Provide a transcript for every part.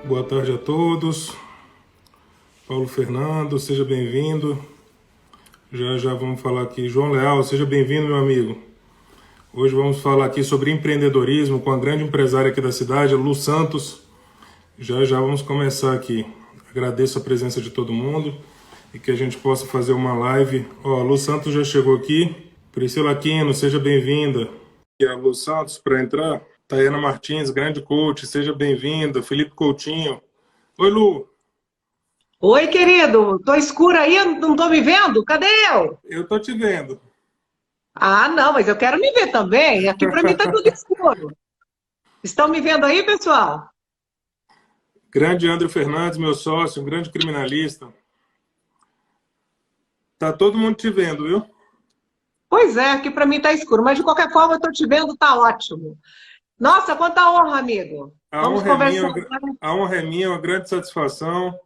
Boa tarde a todos. Paulo Fernando, seja bem-vindo. Já vamos falar aqui. João Leal, seja bem-vindo, meu amigo. Hoje vamos falar aqui sobre empreendedorismo com a grande empresária aqui da cidade, Lu Santos. Já vamos começar aqui. Agradeço a presença de todo mundo e que a gente possa fazer uma live. Ó, a Lu Santos já chegou aqui. Priscila Aquino, seja bem-vinda. E a Lu Santos para entrar. Tayana Martins, grande coach, seja bem-vinda. Felipe Coutinho. Oi, Lu. Oi, querido. Tô escuro aí, não tô me vendo? Cadê eu? Eu tô te vendo. Ah, não, mas eu quero me ver também. Aqui para mim tá tudo escuro. Estão me vendo aí, pessoal? Grande André Fernandes, meu sócio, um grande criminalista. Tá todo mundo te vendo, viu? Pois é, aqui para mim tá escuro, mas de qualquer forma eu tô te vendo, tá ótimo. Nossa, quanta honra, amigo. A Vamos honra é minha, conversar. a honra é minha, uma grande satisfação.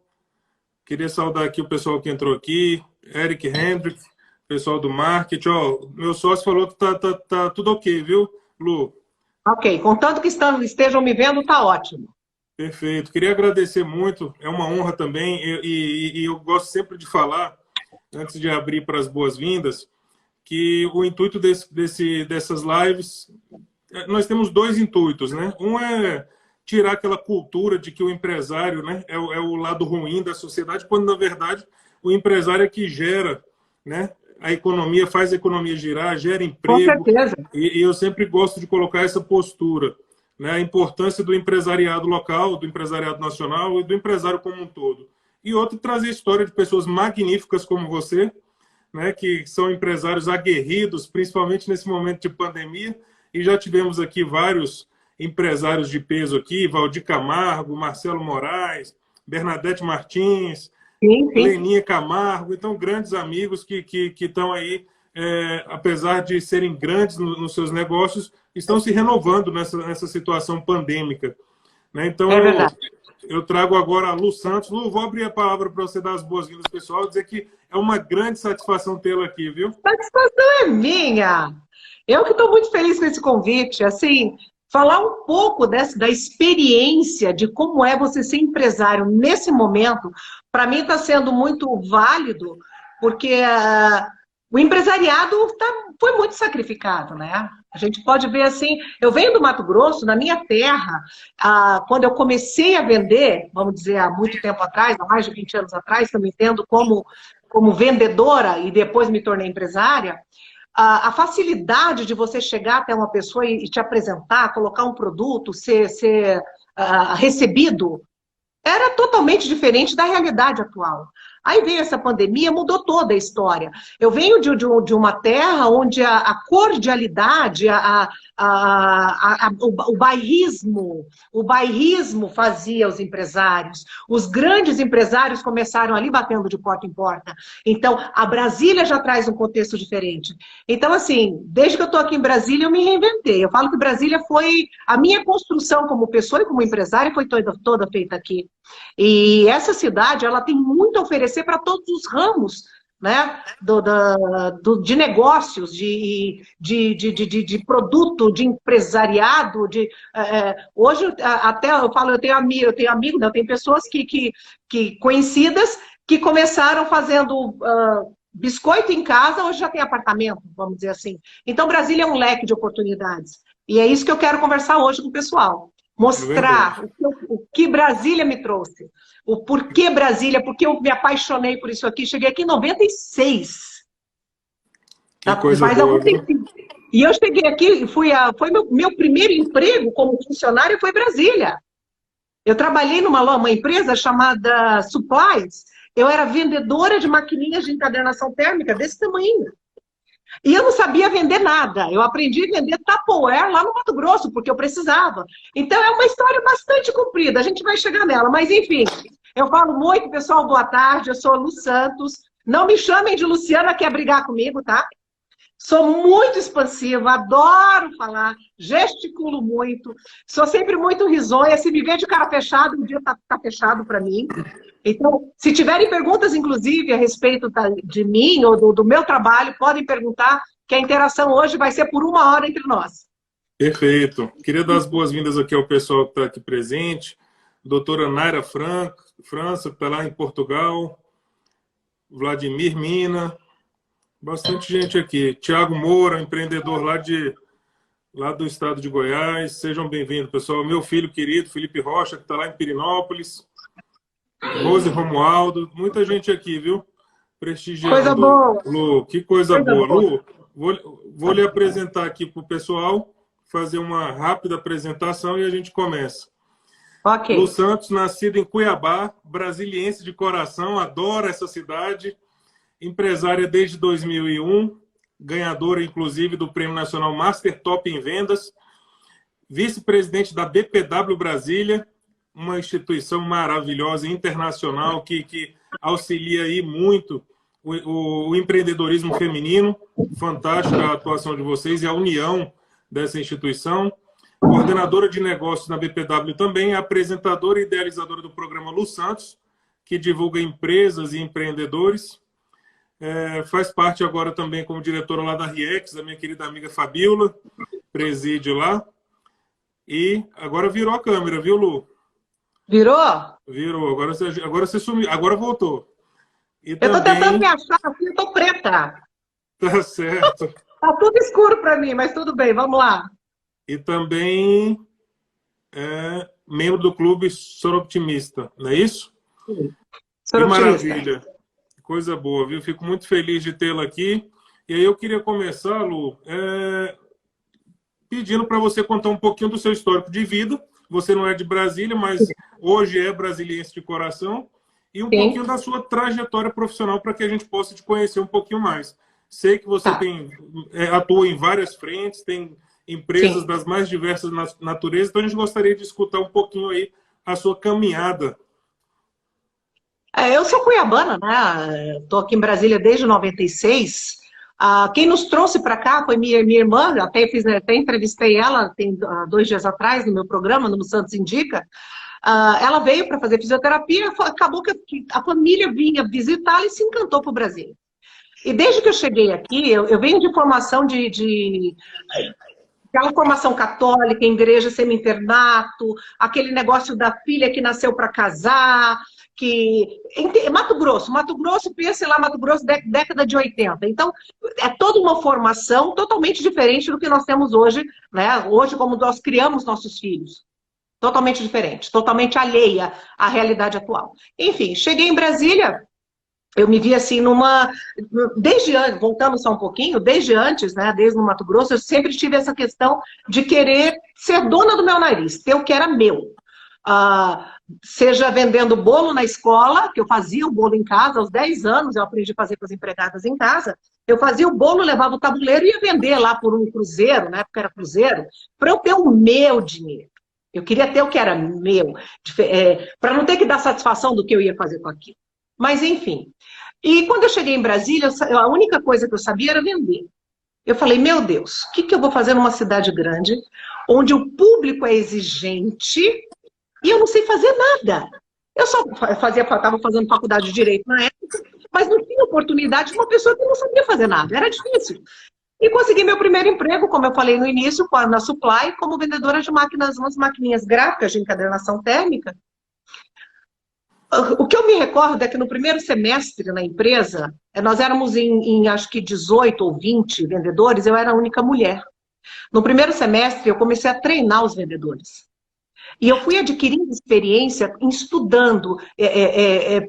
Queria saudar aqui o pessoal que entrou aqui, Eric Hendrick, pessoal do marketing. Ó, meu sócio falou que tá tudo ok, viu, Lu? Ok, contanto que estejam me vendo, tá ótimo. Perfeito. Queria agradecer muito, é uma honra também, e eu gosto sempre de falar, antes de abrir para as boas-vindas, que o intuito dessas lives, nós temos dois intuitos, né? Um é tirar aquela cultura de que o empresário, né, é o lado ruim da sociedade, quando, na verdade, o empresário é que gera, né, a economia, faz a economia girar, gera Com emprego, certeza. e eu sempre gosto de colocar essa postura, né, a importância do empresariado local, do empresariado nacional e do empresário como um todo. E outro, trazer a história de pessoas magníficas como você, né, que são empresários aguerridos, principalmente nesse momento de pandemia, e já tivemos aqui vários empresários de peso aqui, Valdir Camargo, Marcelo Moraes, Bernadette Martins, Sim, sim. Leninha Camargo, então grandes amigos que estão aí, apesar de serem grandes nos seus negócios, estão se renovando nessa situação pandêmica, né? Então É verdade. eu trago agora a Lu Santos. Lu, vou abrir a palavra para você dar as boas-vindas, pessoal, dizer que é uma grande satisfação tê-la aqui, viu? A satisfação é minha. Eu que estou muito feliz com esse convite. Assim, falar um pouco da experiência de como é você ser empresário nesse momento, para mim está sendo muito válido, porque o empresariado foi muito sacrificado, né? A gente pode ver assim, eu venho do Mato Grosso, na minha terra, quando eu comecei a vender, vamos dizer, há muito tempo atrás, há mais de 20 anos atrás, que eu me entendo como vendedora e depois me tornei empresária, a facilidade de você chegar até uma pessoa e te apresentar, colocar um produto, ser recebido, era totalmente diferente da realidade atual. Aí veio essa pandemia, mudou toda a história. Eu venho de uma terra onde a cordialidade, o bairrismo fazia os empresários. Os grandes empresários começaram ali batendo de porta em porta. Então, a Brasília já traz um contexto diferente. Então, assim, desde que eu estou aqui em Brasília, eu me reinventei. Eu falo que Brasília foi... A minha construção como pessoa e como empresária foi toda feita aqui. E essa cidade, ela tem muito a oferecer para todos os ramos, né, de negócios, de produto, de empresariado. Hoje, até eu falo, eu tenho amigo, né, eu tenho pessoas conhecidas que começaram fazendo biscoito em casa, hoje já tem apartamento, vamos dizer assim. Então, Brasília é um leque de oportunidades. E é isso que eu quero conversar hoje com o pessoal. Mostrar o que Brasília me trouxe. O porquê Brasília, porque eu me apaixonei por isso aqui. Cheguei aqui em 96. Que coisa boa, viu? E eu cheguei aqui, foi meu primeiro emprego como funcionário foi Brasília. Eu trabalhei numa empresa chamada Supplies. Eu era vendedora de maquininhas de encadernação térmica desse tamanho. E eu não sabia vender nada. Eu aprendi a vender Tupperware lá no Mato Grosso, porque eu precisava. Então, é uma história bastante comprida. A gente vai chegar nela. Mas, enfim, eu falo muito, pessoal, boa tarde. Eu sou a Lu Santos. Não me chamem de Luciana, quer brigar comigo, tá? Sou muito expansiva, adoro falar, gesticulo muito. Sou sempre muito risonha. Se me ver de cara fechada, um dia tá fechado para mim. Então, se tiverem perguntas, inclusive, a respeito de mim ou do meu trabalho, podem perguntar, que a interação hoje vai ser por 1 hora entre nós. Perfeito. Queria dar as boas-vindas aqui ao pessoal que está aqui presente. doutora Naira França, que está lá em Portugal, Vladimir Mina, bastante gente aqui. Tiago Moura, empreendedor lá do estado de Goiás. Sejam bem-vindos, pessoal. Meu filho querido, Felipe Rocha, que está lá em Pirinópolis. Rose Romualdo, muita gente aqui, viu? Prestigiando. Coisa boa. Lu, que coisa boa. Lu, vou lhe apresentar aqui para o pessoal, fazer uma rápida apresentação e a gente começa. Ok. Lu Santos, nascido em Cuiabá, brasiliense de coração, adora essa cidade, empresária desde 2001, ganhadora, inclusive, do Prêmio Nacional Master Top em Vendas, vice-presidente da BPW Brasília, uma instituição maravilhosa, internacional, que auxilia aí muito o empreendedorismo feminino. Fantástica a atuação de vocês e a união dessa instituição. Coordenadora de negócios na BPW também, apresentadora e idealizadora do programa Lu Santos, que divulga empresas e empreendedores. Faz parte agora também como diretora lá da RIEX, da minha querida amiga Fabiola, preside lá. E agora virou a câmera, viu, Lu? Virou? Virou. Agora você sumiu. Agora voltou. E eu tô também... tentando me achar, assim, eu tô preta. Tá certo. Tá tudo escuro para mim, mas tudo bem, vamos lá. E também é membro do clube Soroptimista, não é isso? Sim. Que maravilha. Coisa boa, viu? Fico muito feliz de tê-la aqui. E aí eu queria começar, Lu, pedindo para você contar um pouquinho do seu histórico de vida. Você não é de Brasília, mas hoje é brasiliense de coração. E um pouquinho da sua trajetória profissional para que a gente possa te conhecer um pouquinho mais. Sei que você atua em várias frentes, tem empresas das mais diversas naturezas, então a gente gostaria de escutar um pouquinho aí a sua caminhada. Eu sou cuiabana, né? Estou aqui em Brasília desde 96. Quem nos trouxe para cá foi minha irmã, até entrevistei ela tem 2 dias atrás no meu programa, no Santos Indica. Ela veio para fazer fisioterapia, acabou que a família vinha visitá-la e se encantou por Brasília. E desde que eu cheguei aqui, eu venho de formação aquela formação católica, igreja semi-internato, aquele negócio da filha que nasceu para casar, Mato Grosso, pensa lá, Mato Grosso, década de 80. Então, é toda uma formação totalmente diferente do que nós temos hoje, né? Hoje, como nós criamos nossos filhos. Totalmente diferente, totalmente alheia à realidade atual. Enfim, cheguei em Brasília, eu me vi assim desde antes, voltando só um pouquinho, desde antes, né, desde no Mato Grosso, eu sempre tive essa questão de querer ser dona do meu nariz, ter o que era meu. Seja vendendo bolo na escola, que eu fazia o bolo em casa, aos 10 anos eu aprendi a fazer com as empregadas em casa, eu fazia o bolo, levava o tabuleiro e ia vender lá por um cruzeiro, na época era cruzeiro, para eu ter o meu dinheiro. Eu queria ter o que era meu, para não ter que dar satisfação do que eu ia fazer com aquilo. Mas, enfim. E quando eu cheguei em Brasília, a única coisa que eu sabia era vender. Eu falei, meu Deus, o que eu vou fazer numa cidade grande, onde o público é exigente e eu não sei fazer nada. Eu só estava fazendo faculdade de Direito na época, mas não tinha oportunidade de uma pessoa que não sabia fazer nada. Era difícil. E consegui meu primeiro emprego, como eu falei no início, na Supply, como vendedora de máquinas, umas maquininhas gráficas de encadernação térmica. O que eu me recordo é que no primeiro semestre na empresa, nós éramos em acho que 18 ou 20 vendedores, eu era a única mulher. No primeiro semestre, eu comecei a treinar os vendedores. E eu fui adquirindo experiência estudando,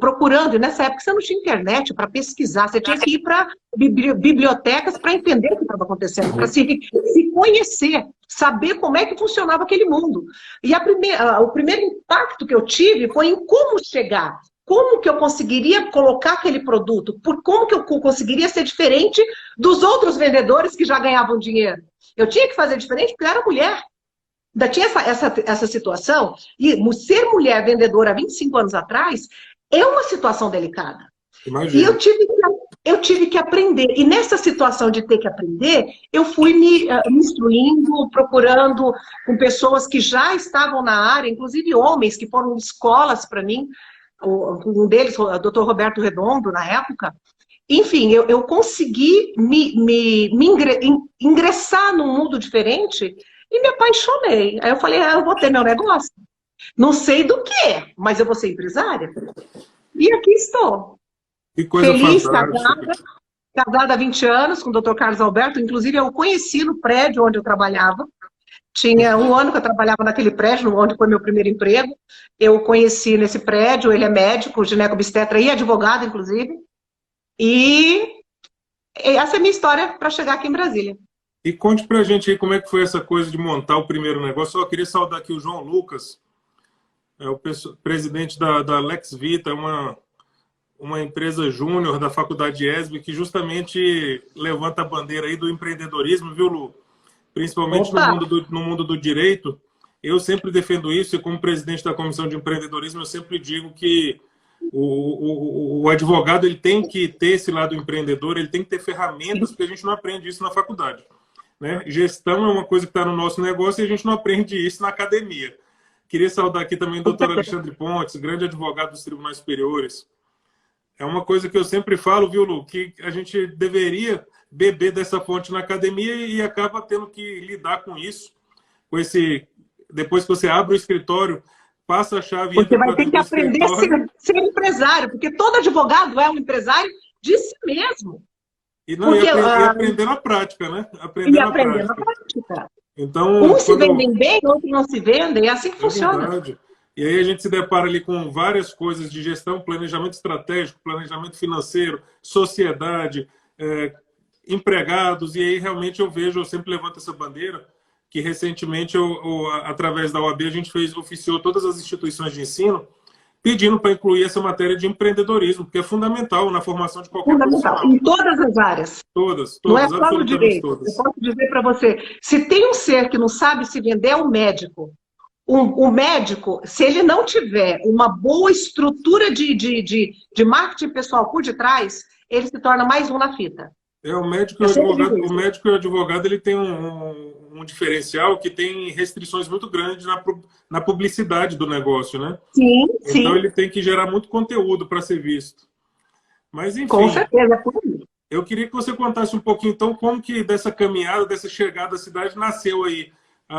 procurando. E nessa época você não tinha internet para pesquisar, você tinha que ir para bibliotecas para entender o que estava acontecendo, para se conhecer, saber como é que funcionava aquele mundo. E o primeiro impacto que eu tive foi em como chegar, como que eu conseguiria colocar aquele produto, como que eu conseguiria ser diferente dos outros vendedores que já ganhavam dinheiro. Eu tinha que fazer diferente porque eu era mulher. Ainda tinha essa situação, e ser mulher vendedora há 25 anos atrás é uma situação delicada. Imagina. E eu tive que aprender. E nessa situação de ter que aprender, eu fui me instruindo, procurando com pessoas que já estavam na área, inclusive homens que foram escolas para mim, um deles, o Dr. Roberto Redondo, na época. Enfim, eu consegui ingressar num mundo diferente. E me apaixonei. Aí eu falei, eu vou ter meu negócio. Não sei do que, mas eu vou ser empresária. E aqui estou. Que coisa Feliz, fantástica. casada há 20 anos com o Dr. Carlos Alberto. Inclusive, eu o conheci no prédio onde eu trabalhava. Tinha um ano que eu trabalhava naquele prédio, onde foi meu primeiro emprego. Eu o conheci nesse prédio. Ele é médico, gineco-obstetra e advogado, inclusive. E essa é a minha história para chegar aqui em Brasília. E conte pra gente aí como é que foi essa coisa de montar o primeiro negócio. Eu queria saudar aqui o João Lucas, o presidente da Lex Vita, uma empresa júnior da Faculdade ESB, que justamente levanta a bandeira aí do empreendedorismo, viu, Lu? Principalmente no mundo do direito. Eu sempre defendo isso, e como presidente da Comissão de Empreendedorismo, eu sempre digo que o advogado ele tem que ter esse lado empreendedor, ele tem que ter ferramentas, porque a gente não aprende isso na faculdade. Né? Gestão é uma coisa que está no nosso negócio e a gente não aprende isso na academia. Queria saudar aqui também o doutor Alexandre Pontes, grande advogado dos tribunais superiores. É uma coisa que eu sempre falo, viu, Lu, que a gente deveria beber dessa fonte na academia e acaba tendo que lidar com isso. Depois que você abre o escritório, passa a chave... Você vai ter que aprender a ser empresário, porque todo advogado é um empresário de si mesmo. E aprender na prática, né? Aprender na prática. Então, uns se vendem bem, outros não se vendem, é assim que funciona. Verdade. E aí a gente se depara ali com várias coisas de gestão, planejamento estratégico, planejamento financeiro, sociedade, empregados, e aí realmente eu sempre levanto essa bandeira, que recentemente, através da OAB, a gente oficiou todas as instituições de ensino, pedindo para incluir essa matéria de empreendedorismo, porque é fundamental na formação de qualquer profissional. Em todas as áreas. Todas, não é só no direito. Todas. Eu posso dizer para você, se tem um ser que não sabe se vender, é o médico. O médico, se ele não tiver uma boa estrutura de marketing pessoal por detrás, ele se torna mais um na fita. O médico e o advogado ele tem um diferencial que tem restrições muito grandes na publicidade do negócio, né? Sim, então ele tem que gerar muito conteúdo para ser visto. Mas enfim. Com certeza, é por aí. Eu queria que você contasse um pouquinho então como que dessa caminhada, dessa chegada à cidade nasceu aí.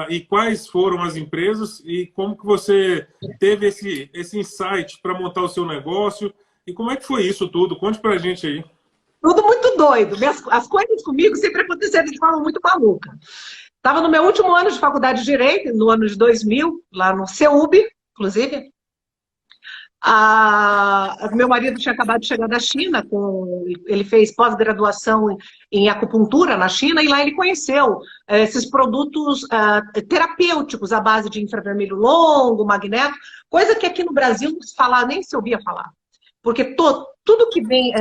E quais foram as empresas e como que você teve esse insight para montar o seu negócio e como é que foi isso tudo? Conte para a gente aí. Tudo muito doido. As coisas comigo sempre aconteceram de forma muito maluca. Estava no meu último ano de faculdade de Direito, no ano de 2000, lá no CEUB, inclusive. Meu marido tinha acabado de chegar da China, ele fez pós-graduação em acupuntura na China, e lá ele conheceu esses produtos terapêuticos à base de infravermelho longo, magneto, coisa que aqui no Brasil não se fala, nem se ouvia falar. Porque tudo que vem...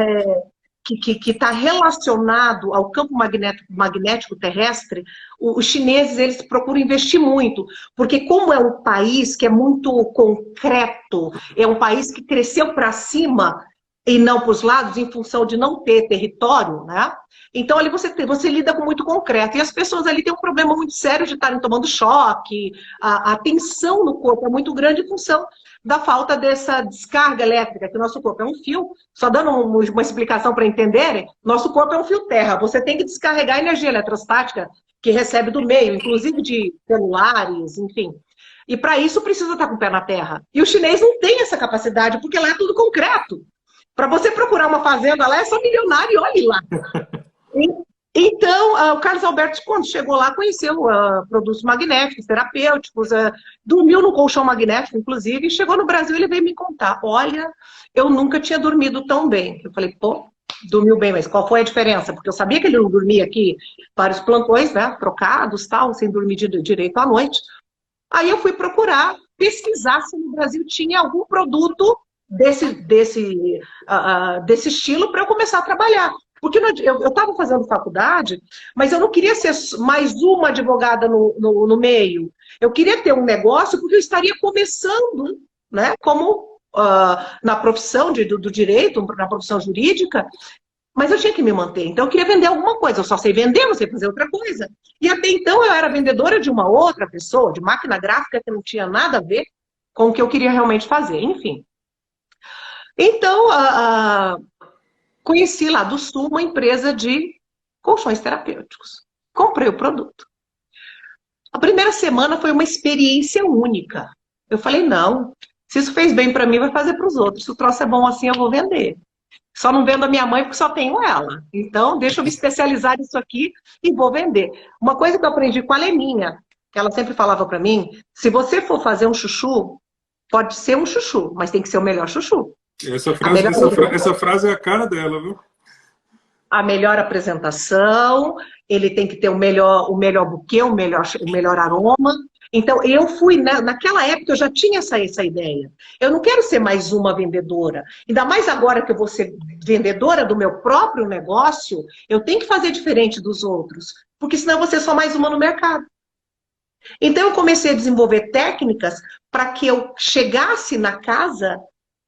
que está relacionado ao campo magnético terrestre, os chineses eles procuram investir muito, porque como é um país que é muito concreto, é um país que cresceu para cima e não para os lados, em função de não ter território, né? Então ali você lida com muito concreto, e as pessoas ali têm um problema muito sério de estarem tomando choque, a tensão no corpo é muito grande em função da falta dessa descarga elétrica, que o nosso corpo é um fio, só dando uma explicação para entenderem, nosso corpo é um fio terra, você tem que descarregar a energia eletrostática que recebe do meio, inclusive de celulares, enfim. E para isso precisa estar com o pé na terra. E o chinês não tem essa capacidade, porque lá é tudo concreto. Para você procurar uma fazenda lá, é só milionário e olhe lá. Então, o Carlos Alberto, quando chegou lá, conheceu produtos magnéticos, terapêuticos, dormiu no colchão magnético, inclusive, e chegou no Brasil e ele veio me contar, olha, eu nunca tinha dormido tão bem. Eu falei, pô, dormiu bem, mas qual foi a diferença? Porque eu sabia que ele não dormia aqui vários plantões, né, trocados, tal, sem dormir direito à noite. Aí eu fui procurar, pesquisar se no Brasil tinha algum produto desse estilo para eu começar a trabalhar. Porque eu estava fazendo faculdade, mas eu não queria ser mais uma advogada no meio. Eu queria ter um negócio porque eu estaria começando, né, como na profissão do direito, na profissão jurídica, mas eu tinha que me manter. Então eu queria vender alguma coisa. Eu só sei vender, não sei fazer outra coisa. E até então eu era vendedora de uma outra pessoa, de máquina gráfica, que não tinha nada a ver com o que eu queria realmente fazer. Enfim. Então, conheci lá do Sul uma empresa de colchões terapêuticos. Comprei o produto. A primeira semana foi uma experiência única. Eu falei, não, se isso fez bem para mim, vai fazer para os outros. Se o troço é bom assim, eu vou vender. Só não vendo a minha mãe porque só tenho ela. Então, deixa eu me especializar nisso aqui e vou vender. Uma coisa que eu aprendi com a Leninha, que ela sempre falava para mim, se você for fazer um chuchu, pode ser um chuchu, mas tem que ser o melhor chuchu. Essa frase é a cara dela, viu? A melhor apresentação, ele tem que ter o melhor buquê, o melhor aroma. Então, eu fui, naquela época, eu já tinha essa ideia. Eu não quero ser mais uma vendedora. Ainda mais agora que eu vou ser vendedora do meu próprio negócio, eu tenho que fazer diferente dos outros, porque senão eu vou ser só mais uma no mercado. Então, eu comecei a desenvolver técnicas para que eu chegasse na casa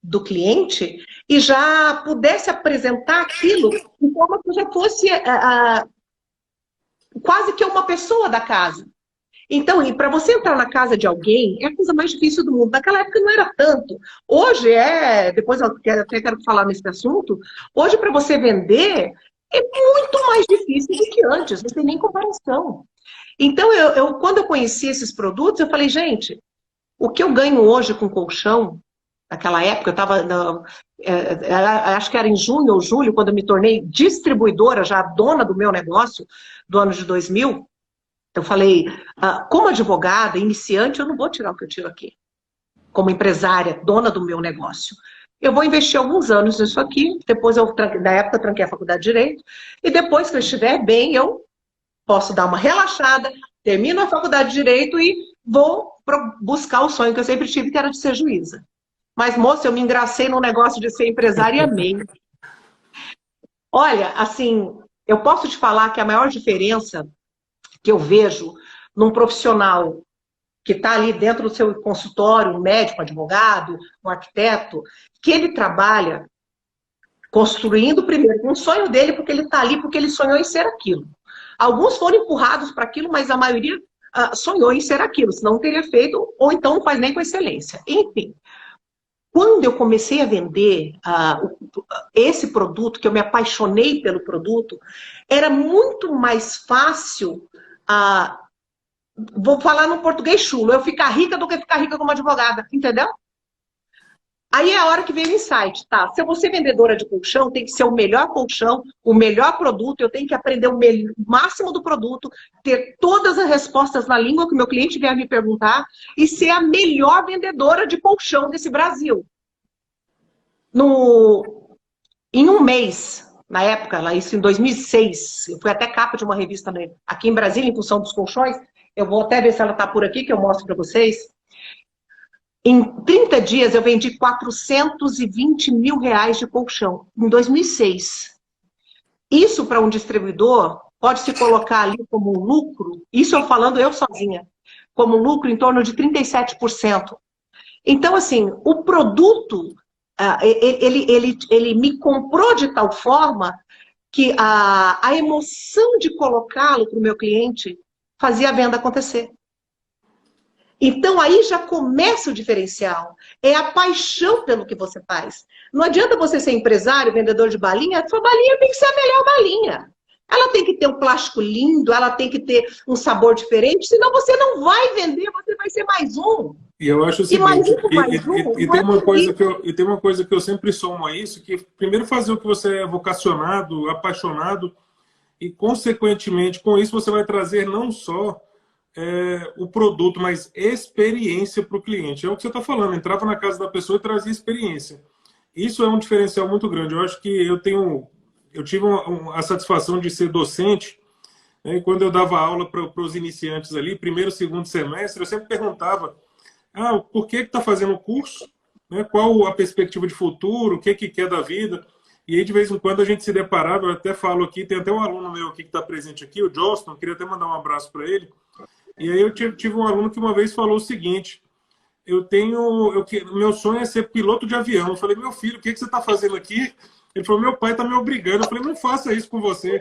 do cliente e já pudesse apresentar aquilo de forma que eu já fosse quase que uma pessoa da casa. Então, para você entrar na casa de alguém, é a coisa mais difícil do mundo. Naquela época não era tanto. Hoje depois eu até quero falar nesse assunto, hoje para você vender é muito mais difícil do que antes, não tem nem comparação. Então, quando eu conheci esses produtos, eu falei, gente, o que eu ganho hoje com colchão, naquela época, eu estava, acho que era em junho ou julho, quando eu me tornei distribuidora, já dona do meu negócio, do ano de 2000, eu falei, como advogada, iniciante, eu não vou tirar o que eu tiro aqui. Como empresária, dona do meu negócio. Eu vou investir alguns anos nisso aqui, depois na época, eu tranquei a faculdade de Direito, e depois que eu estiver bem, eu posso dar uma relaxada, termino a faculdade de Direito e vou buscar o sonho que eu sempre tive, que era de ser juíza. Mas, moça, eu me engracei no negócio de ser empresária e amei. Olha, assim, eu posso te falar que a maior diferença que eu vejo num profissional que está ali dentro do seu consultório, um médico, um advogado, um arquiteto, que ele trabalha construindo primeiro um sonho dele, porque ele está ali, porque ele sonhou em ser aquilo. Alguns foram empurrados para aquilo, mas a maioria sonhou em ser aquilo, senão não teria feito, ou então não faz nem com excelência. Enfim, quando eu comecei a vender esse produto, que eu me apaixonei pelo produto, era muito mais fácil, vou falar no português chulo, eu ficar rica do que ficar rica como advogada, entendeu? Aí é a hora que veio o insight, tá? Se eu vou ser vendedora de colchão, tem que ser o melhor colchão, o melhor produto, eu tenho que aprender o máximo do produto, ter todas as respostas na língua que o meu cliente vier me perguntar e ser a melhor vendedora de colchão desse Brasil. Em um mês, na época, isso em 2006, eu fui até capa de uma revista aqui em Brasília, em função dos colchões, eu vou até ver se ela está por aqui, que eu mostro para vocês. Em 30 dias, eu vendi 420 mil reais de colchão, em 2006. Isso, para um distribuidor, pode se colocar ali como um lucro, isso eu falando eu sozinha, como lucro em torno de 37%. Então, assim, o produto, ele me comprou de tal forma que a emoção de colocá-lo para o meu cliente fazia a venda acontecer. Então, aí já começa o diferencial. É a paixão pelo que você faz. Não adianta você ser empresário, vendedor de balinha, a sua balinha tem que ser a melhor balinha. Ela tem que ter um plástico lindo, ela tem que ter um sabor diferente, senão você não vai vender, você vai ser mais um. E eu acho o seguinte, tem uma coisa que eu sempre somo a isso, que primeiro fazer o que você é vocacionado, apaixonado, e consequentemente com isso você vai trazer não só o produto, mas experiência para o cliente. É o que você está falando, entrava na casa da pessoa e trazia experiência. Isso é um diferencial muito grande. Eu acho que eu tive a satisfação de ser docente, né, e quando eu dava aula para os iniciantes ali, primeiro, segundo semestre, eu sempre perguntava, por que está fazendo o curso? Né, qual a perspectiva de futuro? O que quer da vida? E aí, de vez em quando, a gente se deparava, eu até falo aqui, tem até um aluno meu aqui que está presente aqui, o Joston, queria até mandar um abraço para ele. E aí eu tive um aluno que uma vez falou o seguinte, meu sonho é ser piloto de avião. Eu falei, meu filho, o que você está fazendo aqui? Ele falou, meu pai está me obrigando. Eu falei, não faça isso com você.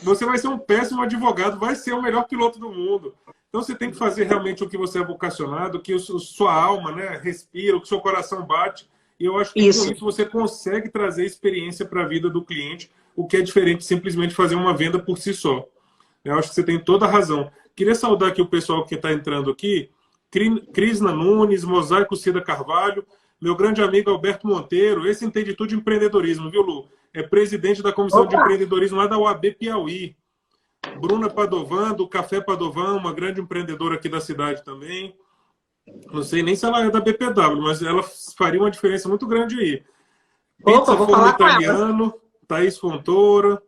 Você vai ser um péssimo advogado, vai ser o melhor piloto do mundo. Então você tem que fazer realmente o que você é vocacionado, o que sua alma, né, respira, o que seu coração bate. E eu acho que com isso você consegue trazer experiência para a vida do cliente, o que é diferente de simplesmente fazer uma venda por si só. Eu acho que você tem toda a razão. Queria saudar aqui o pessoal que está entrando aqui. Crisna Nunes, Mosaico Cida Carvalho, meu grande amigo Alberto Monteiro, esse entende tudo de empreendedorismo, viu, Lu? É presidente da Comissão de Empreendedorismo lá da UAB Piauí. Bruna Padovan, do Café Padovan, uma grande empreendedora aqui da cidade também. Não sei nem se ela é da BPW, mas ela faria uma diferença muito grande aí. Pizza Forno Italiano, Thaís Fontoura.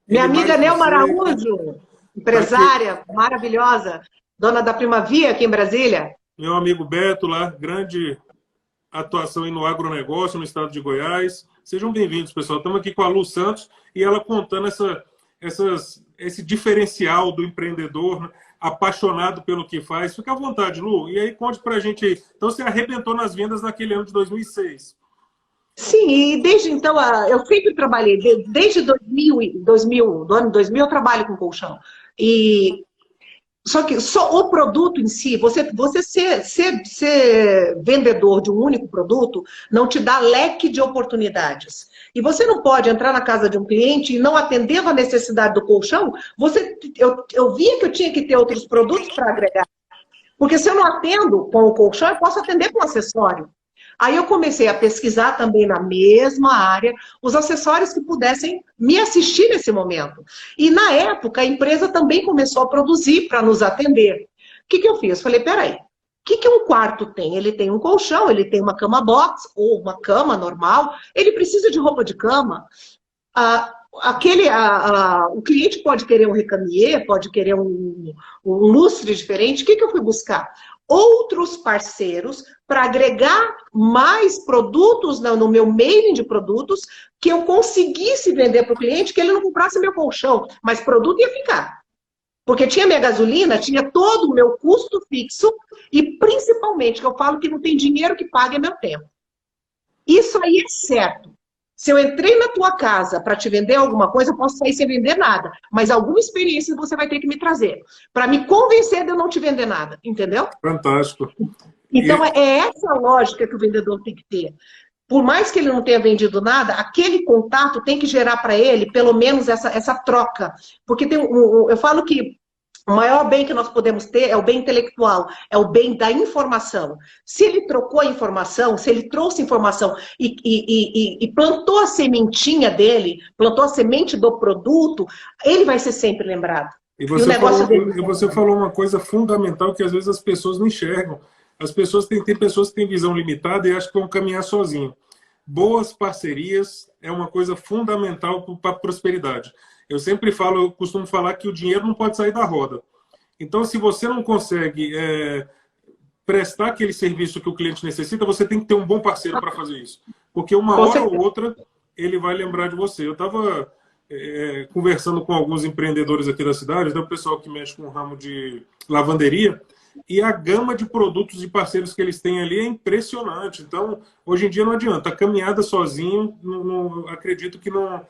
Minha amiga Nelma Araújo, empresária maravilhosa, dona da Primavia aqui em Brasília. Meu amigo Beto lá, grande atuação aí no agronegócio no estado de Goiás. Sejam bem-vindos, pessoal. Estamos aqui com a Lu Santos e ela contando esse diferencial do empreendedor, né? Apaixonado pelo que faz. Fica à vontade, Lu. E aí, conte pra gente aí. Então, você arrebentou nas vendas naquele ano de 2006. Sim, e desde então, eu sempre trabalhei, desde do ano 2000 eu trabalho com colchão. Só que só o produto em si, você ser vendedor de um único produto não te dá leque de oportunidades. E você não pode entrar na casa de um cliente e não atendendo a necessidade do colchão, eu via que eu tinha que ter outros produtos para agregar. Porque se eu não atendo com o colchão, eu posso atender com acessório. Aí eu comecei a pesquisar também na mesma área os acessórios que pudessem me assistir nesse momento. E na época a empresa também começou a produzir para nos atender. O que eu fiz? Falei, peraí, o que um quarto tem? Ele tem um colchão, ele tem uma cama box ou uma cama normal, ele precisa de roupa de cama. O cliente pode querer um recamier, pode querer um lustre diferente. O que eu fui buscar? Outros parceiros para agregar mais produtos no meu mailing de produtos que eu conseguisse vender para o cliente, que ele não comprasse meu colchão, mas produto ia ficar. Porque tinha minha gasolina, tinha todo o meu custo fixo e principalmente, que eu falo que não tem dinheiro que pague meu tempo. Isso aí é certo. Se eu entrei na tua casa para te vender alguma coisa, eu posso sair sem vender nada. Mas alguma experiência você vai ter que me trazer. Para me convencer de eu não te vender nada. Entendeu? Fantástico. Então, é essa a lógica que o vendedor tem que ter. Por mais que ele não tenha vendido nada, aquele contato tem que gerar para ele, pelo menos, essa troca. Porque eu falo que o maior bem que nós podemos ter é o bem intelectual, é o bem da informação. Se ele trocou a informação, se ele trouxe informação e plantou a sementinha dele, plantou a semente do produto, ele vai ser sempre lembrado. E você falou uma coisa fundamental que às vezes as pessoas não enxergam. As pessoas tem pessoas que têm visão limitada e acham que vão caminhar sozinho. Boas parcerias é uma coisa fundamental para a prosperidade. Eu sempre falo, eu costumo falar que o dinheiro não pode sair da roda. Então, se você não consegue prestar aquele serviço que o cliente necessita, você tem que ter um bom parceiro para fazer isso. Porque uma hora ou outra, ele vai lembrar de você. Eu estava conversando com alguns empreendedores aqui da cidade, o pessoal que mexe com o ramo de lavanderia, e a gama de produtos e parceiros que eles têm ali é impressionante. Então, hoje em dia não adianta. A caminhada sozinho, acredito que não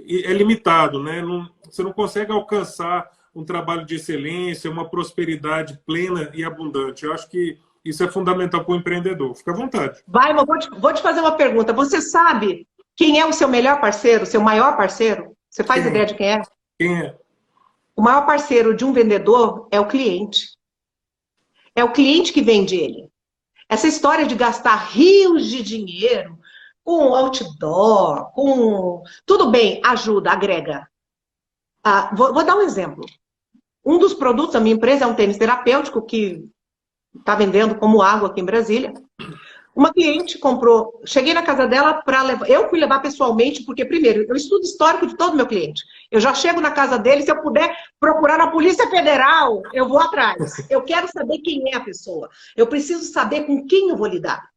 é limitado, né? Você não consegue alcançar um trabalho de excelência, uma prosperidade plena e abundante. Eu acho que isso é fundamental para o empreendedor. Fica à vontade. Vai, mas vou te fazer uma pergunta. Você sabe quem é o seu melhor parceiro, seu maior parceiro? Você faz ideia de quem é? Quem é? O maior parceiro de um vendedor é o cliente. É o cliente que vende ele. Essa história de gastar rios de dinheiro com outdoor, com... Tudo bem, ajuda, agrega. Vou dar um exemplo. Um dos produtos da minha empresa é um tênis terapêutico que está vendendo como água aqui em Brasília. Uma cliente comprou, cheguei na casa dela para levar, eu fui levar pessoalmente, porque primeiro, eu estudo histórico de todo meu cliente. Eu já chego na casa dele, se eu puder procurar na Polícia Federal, eu vou atrás. Eu quero saber quem é a pessoa. Eu preciso saber com quem eu vou lidar.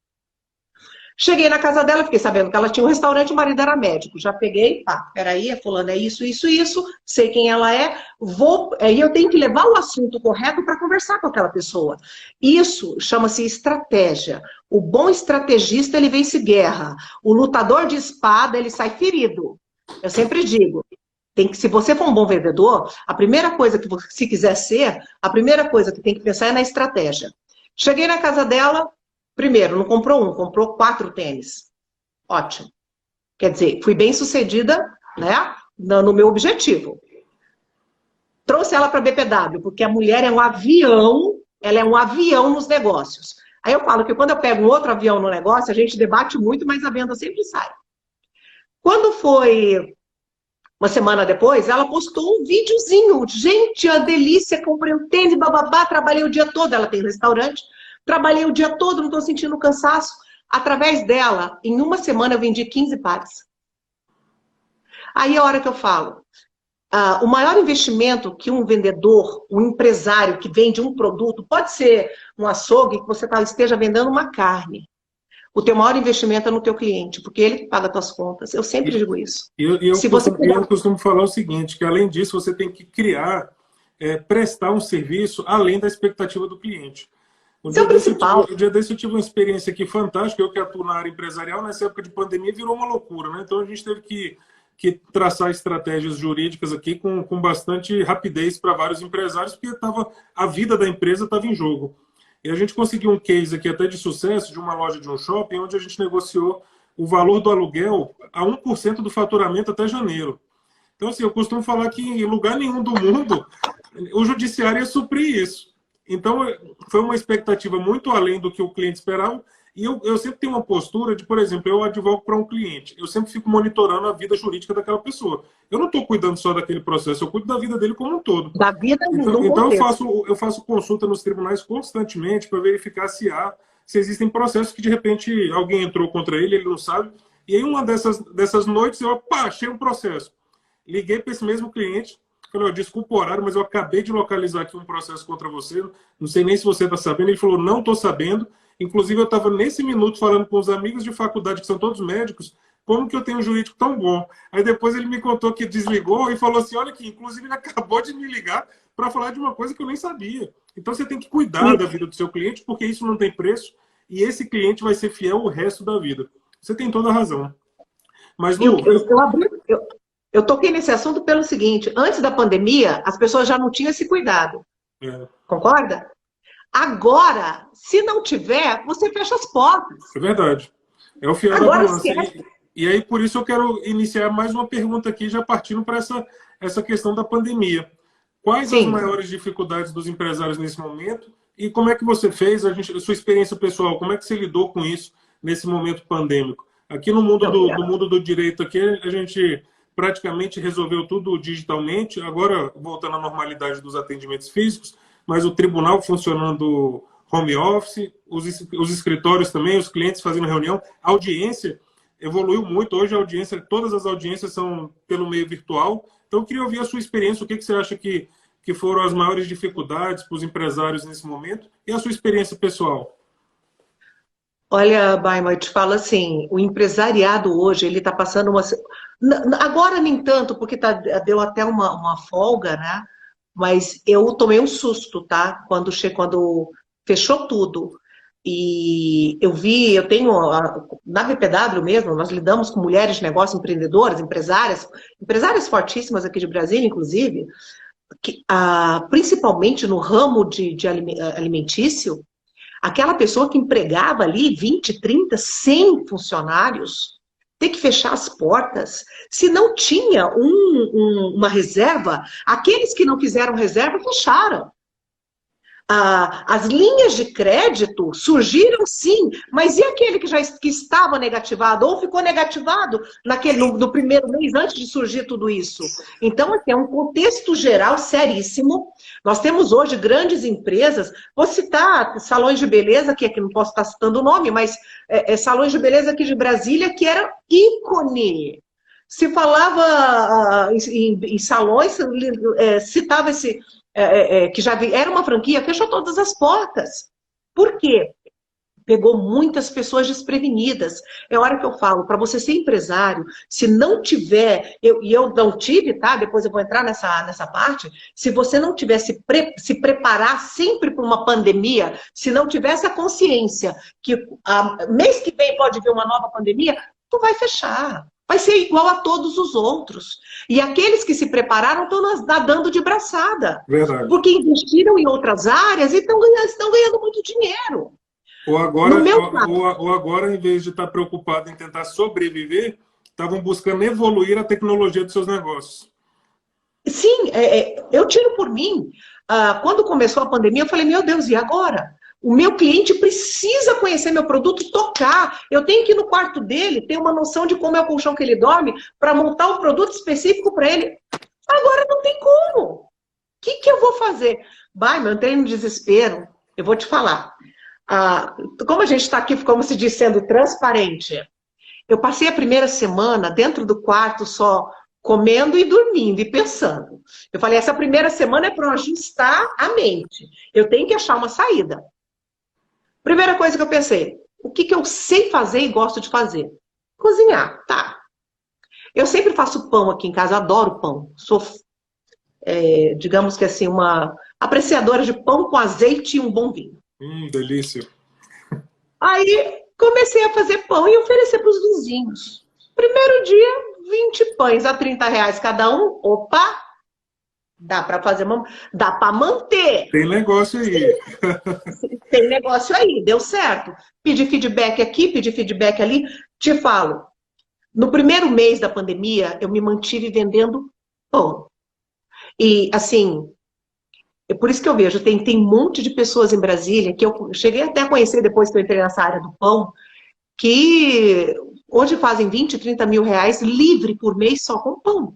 Cheguei na casa dela, fiquei sabendo que ela tinha um restaurante, o marido era médico. Já peguei, peraí, a fulana é isso, sei quem ela é, aí eu tenho que levar o assunto correto para conversar com aquela pessoa. Isso chama-se estratégia. O bom estrategista, ele vence guerra. O lutador de espada, ele sai ferido. Eu sempre digo, se você for um bom vendedor, a primeira coisa que você, se quiser ser, a primeira coisa que tem que pensar é na estratégia. Cheguei na casa dela, primeiro, não comprou um, comprou 4 tênis. Ótimo. Quer dizer, fui bem sucedida, né, no meu objetivo. Trouxe ela para a BPW, porque a mulher é um avião ela é um avião nos negócios. Aí eu falo que quando eu pego um outro avião no negócio, a gente debate muito, mas a venda sempre sai. Quando foi uma semana depois, ela postou um videozinho. Gente, a delícia, comprei um tênis, bababá, trabalhei o dia todo. Ela tem restaurante, trabalhei o dia todo, não estou sentindo cansaço. Através dela, em uma semana eu vendi 15 pares. Aí é a hora que eu falo, o maior investimento que um vendedor, um empresário que vende um produto, pode ser um açougue que você esteja vendendo uma carne. O teu maior investimento é no teu cliente, porque ele que paga as tuas contas. Eu sempre digo isso. Eu costumo falar o seguinte, que além disso você tem que criar, prestar um serviço além da expectativa do cliente. Um dia desse eu tive uma experiência aqui fantástica, eu que atuo na área empresarial, nessa época de pandemia virou uma loucura, né? Então a gente teve que traçar estratégias jurídicas aqui com bastante rapidez para vários empresários, porque a vida da empresa estava em jogo. E a gente conseguiu um case aqui até de sucesso de uma loja de um shopping, onde a gente negociou o valor do aluguel a 1% do faturamento até janeiro. Então, assim, eu costumo falar que em lugar nenhum do mundo o judiciário ia suprir isso. Então, foi uma expectativa muito além do que o cliente esperava. E eu sempre tenho uma postura de, por exemplo, eu advogo para um cliente. Eu sempre fico monitorando a vida jurídica daquela pessoa. Eu não estou cuidando só daquele processo, eu cuido da vida dele como um todo. Da vida Então eu faço consulta nos tribunais constantemente para verificar se existem processos que, de repente, alguém entrou contra ele, ele não sabe. E aí, uma dessas noites, achei um processo. Liguei para esse mesmo cliente, falei, desculpa o horário, mas eu acabei de localizar aqui um processo contra você, não sei nem se você está sabendo. Ele falou, não estou sabendo. Inclusive, eu estava nesse minuto falando com os amigos de faculdade, que são todos médicos, como que eu tenho um jurídico tão bom. Aí depois ele me contou que desligou e falou assim, olha aqui, inclusive ele acabou de me ligar para falar de uma coisa que eu nem sabia. Então você tem que cuidar da vida do seu cliente, porque isso não tem preço, e esse cliente vai ser fiel o resto da vida. Você tem toda a razão. Mas, Lu, eu toquei nesse assunto pelo seguinte, antes da pandemia, as pessoas já não tinham esse cuidado. Concorda? Agora, se não tiver, você fecha as portas. É verdade. É o fiel da balança. E aí, por isso, eu quero iniciar mais uma pergunta aqui, já partindo para essa questão da pandemia. Quais as maiores dificuldades dos empresários nesse momento? E como é que você fez, a sua experiência pessoal, como é que você lidou com isso nesse momento pandêmico? Aqui no mundo mundo do direito, aqui, a gente praticamente resolveu tudo digitalmente, agora voltando à normalidade dos atendimentos físicos, mas o tribunal funcionando home office, os escritórios também, os clientes fazendo reunião, a audiência evoluiu muito. Hoje a audiência, todas as audiências são pelo meio virtual. Então eu queria ouvir a sua experiência, o que você acha que foram as maiores dificuldades para os empresários nesse momento e a sua experiência pessoal. Olha, Baima, eu te falo assim, o empresariado hoje, ele está passando uma... Agora nem tanto, porque deu até uma folga, né? Mas eu tomei um susto, tá? Quando fechou tudo. E eu tenho, na VPW mesmo, nós lidamos com mulheres de negócio, empreendedoras, empresárias fortíssimas aqui de Brasília, inclusive, principalmente no ramo de alimentício, aquela pessoa que empregava ali 20, 30, 100 funcionários, ter que fechar as portas. Se não tinha uma reserva, aqueles que não fizeram reserva fecharam. As linhas de crédito surgiram sim, mas e aquele que estava negativado ou ficou negativado no primeiro mês antes de surgir tudo isso? Então, assim, é um contexto geral seríssimo. Nós temos hoje grandes empresas, vou citar salões de beleza, que aqui não posso estar citando o nome, mas salões de beleza aqui de Brasília, que era ícone. Se falava em salões, citava que já era uma franquia, fechou todas as portas. Por quê? Pegou muitas pessoas desprevenidas. É a hora que eu falo, para você ser empresário, se não tiver, e eu não tive, tá? Depois eu vou entrar nessa parte, se você não tiver se preparar sempre para uma pandemia, se não tivesse a consciência que mês que vem pode vir uma nova pandemia, tu vai fechar. Vai ser igual a todos os outros. E aqueles que se prepararam estão nadando de braçada. Verdade. Porque investiram em outras áreas e estão ganhando muito dinheiro. Ou agora, em vez de estar preocupado em tentar sobreviver, estavam buscando evoluir a tecnologia dos seus negócios. Sim, eu tiro por mim. quando começou a pandemia, eu falei, meu Deus, e agora? O meu cliente precisa conhecer meu produto, tocar. Eu tenho que ir no quarto dele, ter uma noção de como é o colchão que ele dorme, para montar um produto específico para ele. Agora não tem como. O que eu vou fazer? Vai, eu entrei no desespero. Eu vou te falar. Como a gente está aqui, como se diz, sendo transparente, eu passei a primeira semana dentro do quarto só comendo e dormindo e pensando. Eu falei, essa primeira semana é para ajustar a mente. Eu tenho que achar uma saída. Primeira coisa que eu pensei, o que eu sei fazer e gosto de fazer? Cozinhar, tá. Eu sempre faço pão aqui em casa, eu adoro pão. Sou, digamos que assim, uma apreciadora de pão com azeite e um bom vinho. Delícia. Aí comecei a fazer pão e oferecer para os vizinhos. Primeiro dia, 20 pães a R$ 30 cada um. Opa! Dá para fazer, dá para manter. Tem negócio aí. Tem negócio aí, deu certo. Pedi feedback aqui, pedi feedback ali. Te falo, no primeiro mês da pandemia, eu me mantive vendendo pão. E, assim, é por isso que eu vejo, tem um monte de pessoas em Brasília, que eu cheguei até a conhecer depois que eu entrei nessa área do pão, que hoje fazem 20, 30 mil reais livre por mês só com pão.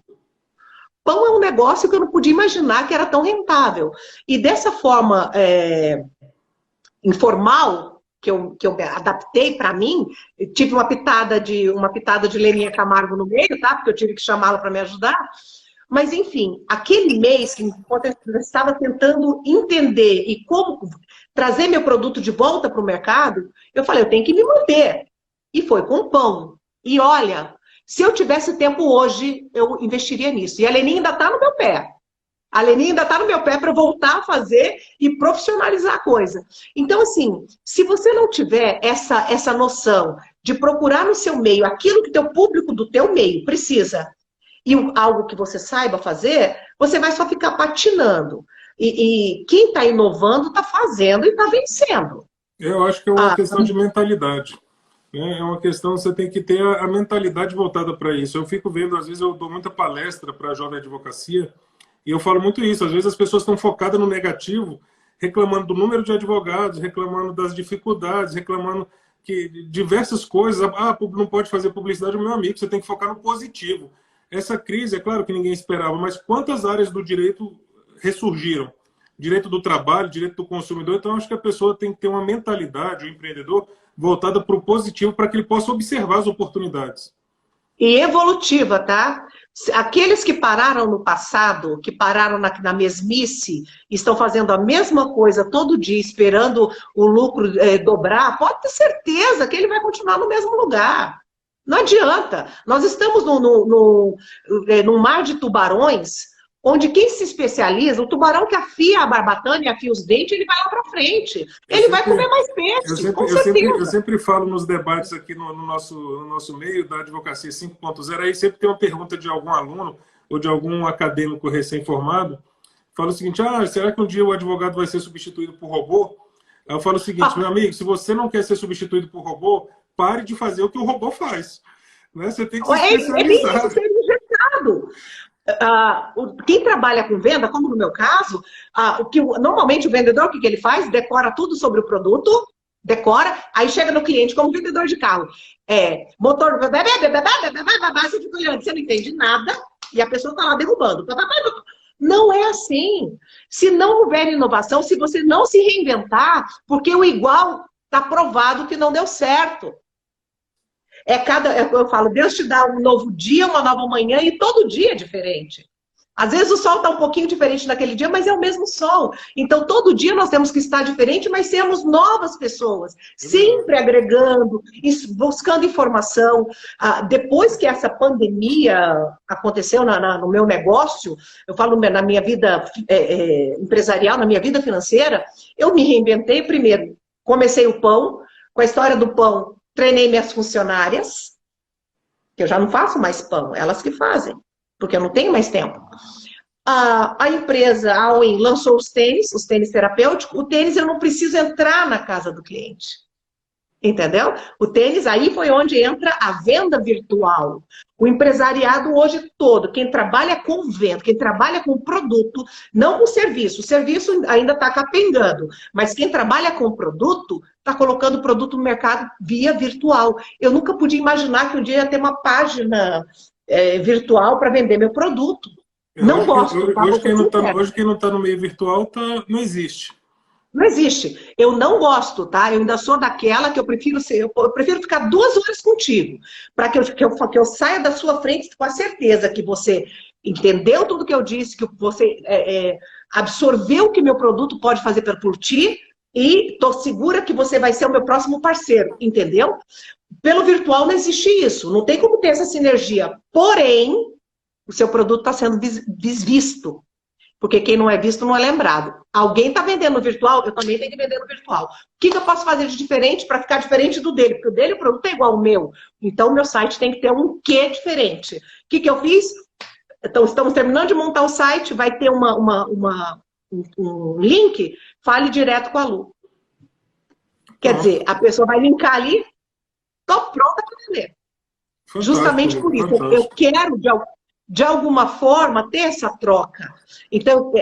Pão é um negócio que eu não podia imaginar que era tão rentável. E dessa forma informal, que eu adaptei para mim, eu tive uma pitada de Leninha Camargo no meio, tá? Porque eu tive que chamá-la para me ajudar. Mas, enfim, aquele mês, enquanto eu estava tentando entender e como trazer meu produto de volta para o mercado, eu falei, eu tenho que me manter. E foi com pão. E olha, se eu tivesse tempo hoje, eu investiria nisso. E a Leninha ainda está no meu pé. A Leninha ainda está no meu pé para voltar a fazer e profissionalizar a coisa. Então, assim, se você não tiver essa noção de procurar no seu meio aquilo que teu público do teu meio precisa, e algo que você saiba fazer, você vai só ficar patinando. E quem está inovando está fazendo e está vencendo. Eu acho que é uma questão de mentalidade. Né? É uma questão, você tem que ter a mentalidade voltada para isso. Eu fico vendo, às vezes eu dou muita palestra para a jovem advocacia, e eu falo muito isso. Às vezes as pessoas estão focadas no negativo, reclamando do número de advogados, reclamando das dificuldades, reclamando que diversas coisas. Não pode fazer publicidade, meu amigo, você tem que focar no positivo. Essa crise, é claro que ninguém esperava, mas quantas áreas do direito ressurgiram? Direito do trabalho, direito do consumidor. Então, acho que a pessoa tem que ter uma mentalidade, o empreendedor, voltada para o positivo, para que ele possa observar as oportunidades. E evolutiva, tá? Aqueles que pararam no passado, que pararam na mesmice, estão fazendo a mesma coisa todo dia, esperando o lucro dobrar, pode ter certeza que ele vai continuar no mesmo lugar. Não adianta. Nós estamos num mar de tubarões, onde quem se especializa, o tubarão que afia a barbatana e afia os dentes, ele vai lá para frente. Ele vai comer mais peixe, com certeza. Eu sempre falo nos debates aqui no nosso meio da Advocacia 5.0, aí sempre tem uma pergunta de algum aluno ou de algum acadêmico recém-formado, fala o seguinte, será que um dia o advogado vai ser substituído por robô? Aí eu falo o seguinte, meu amigo, se você não quer ser substituído por robô, pare de fazer o que o robô faz. Né? Você tem que se especializar. Ser injetado. Quem trabalha com venda, como no meu caso, normalmente o vendedor, o que ele faz? Decora tudo sobre o produto, decora, aí chega no cliente como vendedor de carro. Motor, você fica olhando, você não entende nada, e a pessoa está lá derrubando. Não é assim. Se não houver inovação, se você não se reinventar, porque o igual está provado que não deu certo. Eu falo, Deus te dá um novo dia, uma nova manhã, e todo dia é diferente. Às vezes o sol está um pouquinho diferente naquele dia, mas é o mesmo sol. Então, todo dia nós temos que estar diferente, mas sermos novas pessoas. Sempre agregando, buscando informação. Depois que essa pandemia aconteceu no meu negócio, eu falo na minha vida empresarial, na minha vida financeira, eu me reinventei primeiro. Comecei o pão, com a história do pão, treinei minhas funcionárias, que eu já não faço mais pão, elas que fazem, porque eu não tenho mais tempo. A empresa, a All-in, lançou os tênis terapêuticos. O tênis eu não preciso entrar na casa do cliente. Entendeu? O tênis aí foi onde entra a venda virtual. O empresariado hoje todo, quem trabalha com venda, quem trabalha com produto, não com serviço. O serviço ainda está capengando, mas quem trabalha com produto, está colocando o produto no mercado via virtual. Eu nunca podia imaginar que um dia ia ter uma página virtual para vender meu produto. Não gosto. Tá? Hoje quem não está no meio virtual não existe. Não existe. Eu não gosto, tá? Eu ainda sou daquela que eu prefiro ficar 2 horas contigo, para que eu saia da sua frente com a certeza que você entendeu tudo que eu disse, que você absorveu o que meu produto pode fazer por ti, e estou segura que você vai ser o meu próximo parceiro, entendeu? Pelo virtual não existe isso, não tem como ter essa sinergia. Porém, o seu produto está sendo desvisto. Porque quem não é visto não é lembrado. Alguém está vendendo no virtual, eu também tenho que vender no virtual. O que eu posso fazer de diferente para ficar diferente do dele? Porque o dele, o produto é igual ao meu. Então, o meu site tem que ter um quê diferente. O que eu fiz? Então, estamos terminando de montar o site, vai ter um link, fale direto com a Lu. Quer dizer, a pessoa vai linkar ali, estou pronta para vender. Justamente por isso. Eu quero, de alguma forma, ter essa troca. Então,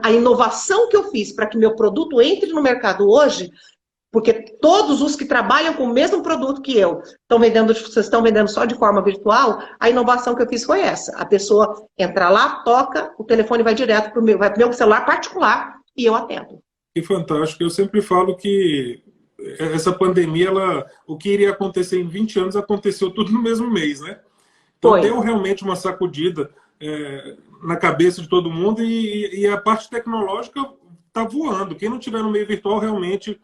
a inovação que eu fiz para que meu produto entre no mercado hoje, porque todos os que trabalham com o mesmo produto que eu vocês estão vendendo só de forma virtual, a inovação que eu fiz foi essa. A pessoa entra lá, toca, o telefone vai direto para o meu celular particular e eu atendo. Que fantástico. Eu sempre falo que essa pandemia, o que iria acontecer em 20 anos, aconteceu tudo no mesmo mês, né? Então deu realmente uma sacudida na cabeça de todo mundo e a parte tecnológica está voando. Quem não tiver no meio virtual realmente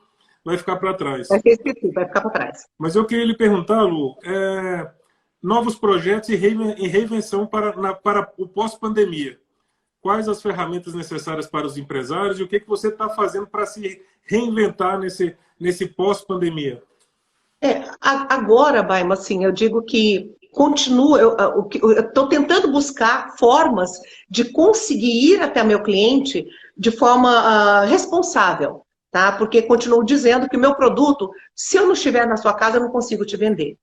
vai ficar para trás. Vai ficar para trás. Mas eu queria lhe perguntar, Lu, novos projetos e reinvenção para o pós-pandemia. Quais as ferramentas necessárias para os empresários e o que você está fazendo para se reinventar nesse pós-pandemia? Agora, Baima, assim, eu digo que continuo, eu estou tentando buscar formas de conseguir ir até meu cliente de forma responsável, tá? Porque continuo dizendo que o meu produto, se eu não estiver na sua casa, eu não consigo te vender.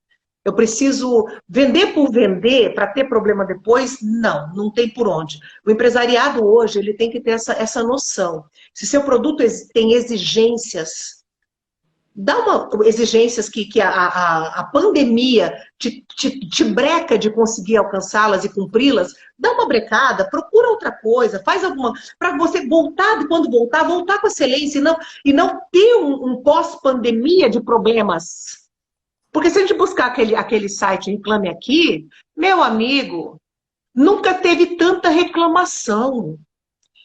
Eu preciso vender por vender para ter problema depois? Não tem por onde. O empresariado hoje, ele tem que ter essa noção. Se seu produto tem exigências, exigências que a pandemia te breca de conseguir alcançá-las e cumpri-las, dá uma brecada, procura outra coisa, faz alguma... para você voltar, quando voltar com excelência e não ter um pós-pandemia de problemas. Porque se a gente buscar aquele site Reclame Aqui, meu amigo, nunca teve tanta reclamação.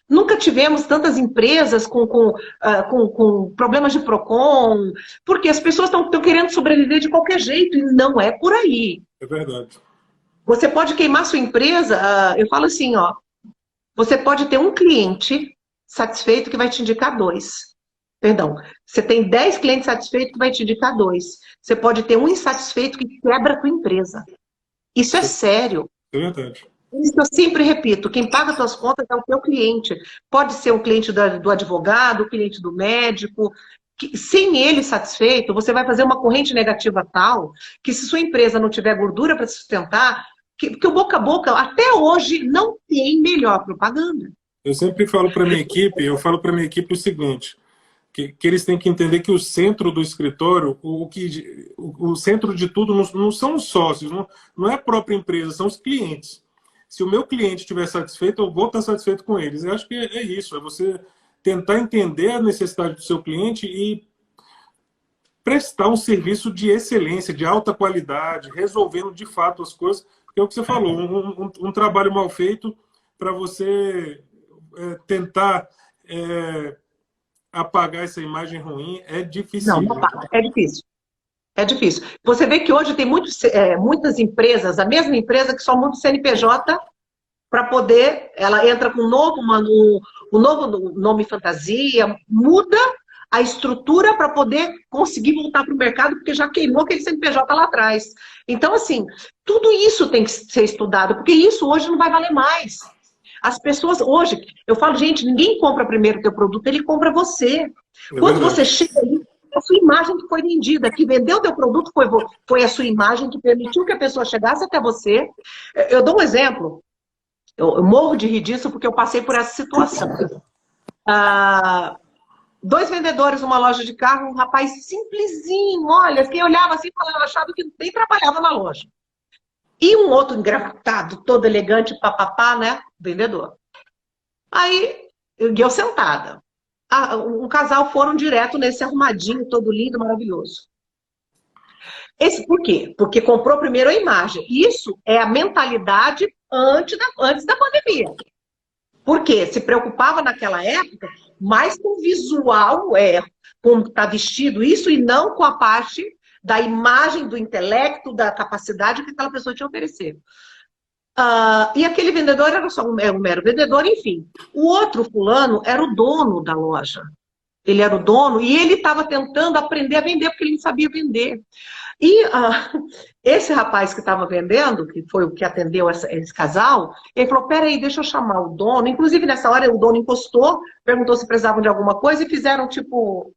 Nunca tivemos tantas empresas com problemas de PROCON, porque as pessoas estão querendo sobreviver de qualquer jeito, e não é por aí. É verdade. Você pode queimar sua empresa, eu falo assim, ó, você pode ter um cliente satisfeito que vai te indicar 2. Perdão, você tem 10 clientes satisfeitos que vai te indicar 2. Você pode ter um insatisfeito que quebra a tua empresa. Isso é sério. É verdade. Isso eu sempre repito, quem paga suas contas é o teu cliente. Pode ser o cliente do advogado, o cliente do médico. Sem ele satisfeito, você vai fazer uma corrente negativa tal que se sua empresa não tiver gordura para sustentar, que o boca a boca até hoje não tem melhor propaganda. Eu sempre falo para minha equipe, o seguinte, que eles têm que entender que o centro do escritório, o centro de tudo não são os sócios, não é a própria empresa, são os clientes. Se o meu cliente estiver satisfeito, eu vou estar satisfeito com eles. Eu acho que é isso, é você tentar entender a necessidade do seu cliente e prestar um serviço de excelência, de alta qualidade, resolvendo de fato as coisas, que é o que você falou, um trabalho mal feito para você tentar apagar essa imagem ruim é difícil. Não apaga, é difícil. É difícil. Você vê que hoje tem muitas empresas, a mesma empresa que só muda o CNPJ para poder, ela entra com um novo nome fantasia, muda a estrutura para poder conseguir voltar para o mercado, porque já queimou aquele CNPJ lá atrás. Então, assim, tudo isso tem que ser estudado, porque isso hoje não vai valer mais. As pessoas hoje, eu falo, gente, ninguém compra primeiro o teu produto, ele compra você. Quando você chega ali, a sua imagem que foi vendida, que vendeu o teu produto foi a sua imagem que permitiu que a pessoa chegasse até você. Eu dou um exemplo. Eu morro de rir disso porque eu passei por essa situação. Dois vendedores numa loja de carro, um rapaz simplesinho, olha, quem olhava assim falava, achava que nem trabalhava na loja. E um outro engravatado, todo elegante, papapá, né? Vendedor. Aí, eu sentada. Um casal foram direto nesse arrumadinho, todo lindo, maravilhoso. Por quê? Porque comprou primeiro a imagem. Isso é a mentalidade antes da pandemia. Porque se preocupava naquela época mais com o visual, como está vestido isso, e não com a parte da imagem, do intelecto, da capacidade que aquela pessoa tinha a oferecer. E aquele vendedor era só um mero vendedor, enfim. O outro fulano era o dono da loja. Ele era o dono e ele estava tentando aprender a vender, porque ele não sabia vender. E esse rapaz que estava vendendo, que foi o que atendeu esse casal, ele falou, peraí, deixa eu chamar o dono. Inclusive, nessa hora, o dono encostou, perguntou se precisavam de alguma coisa e fizeram, tipo,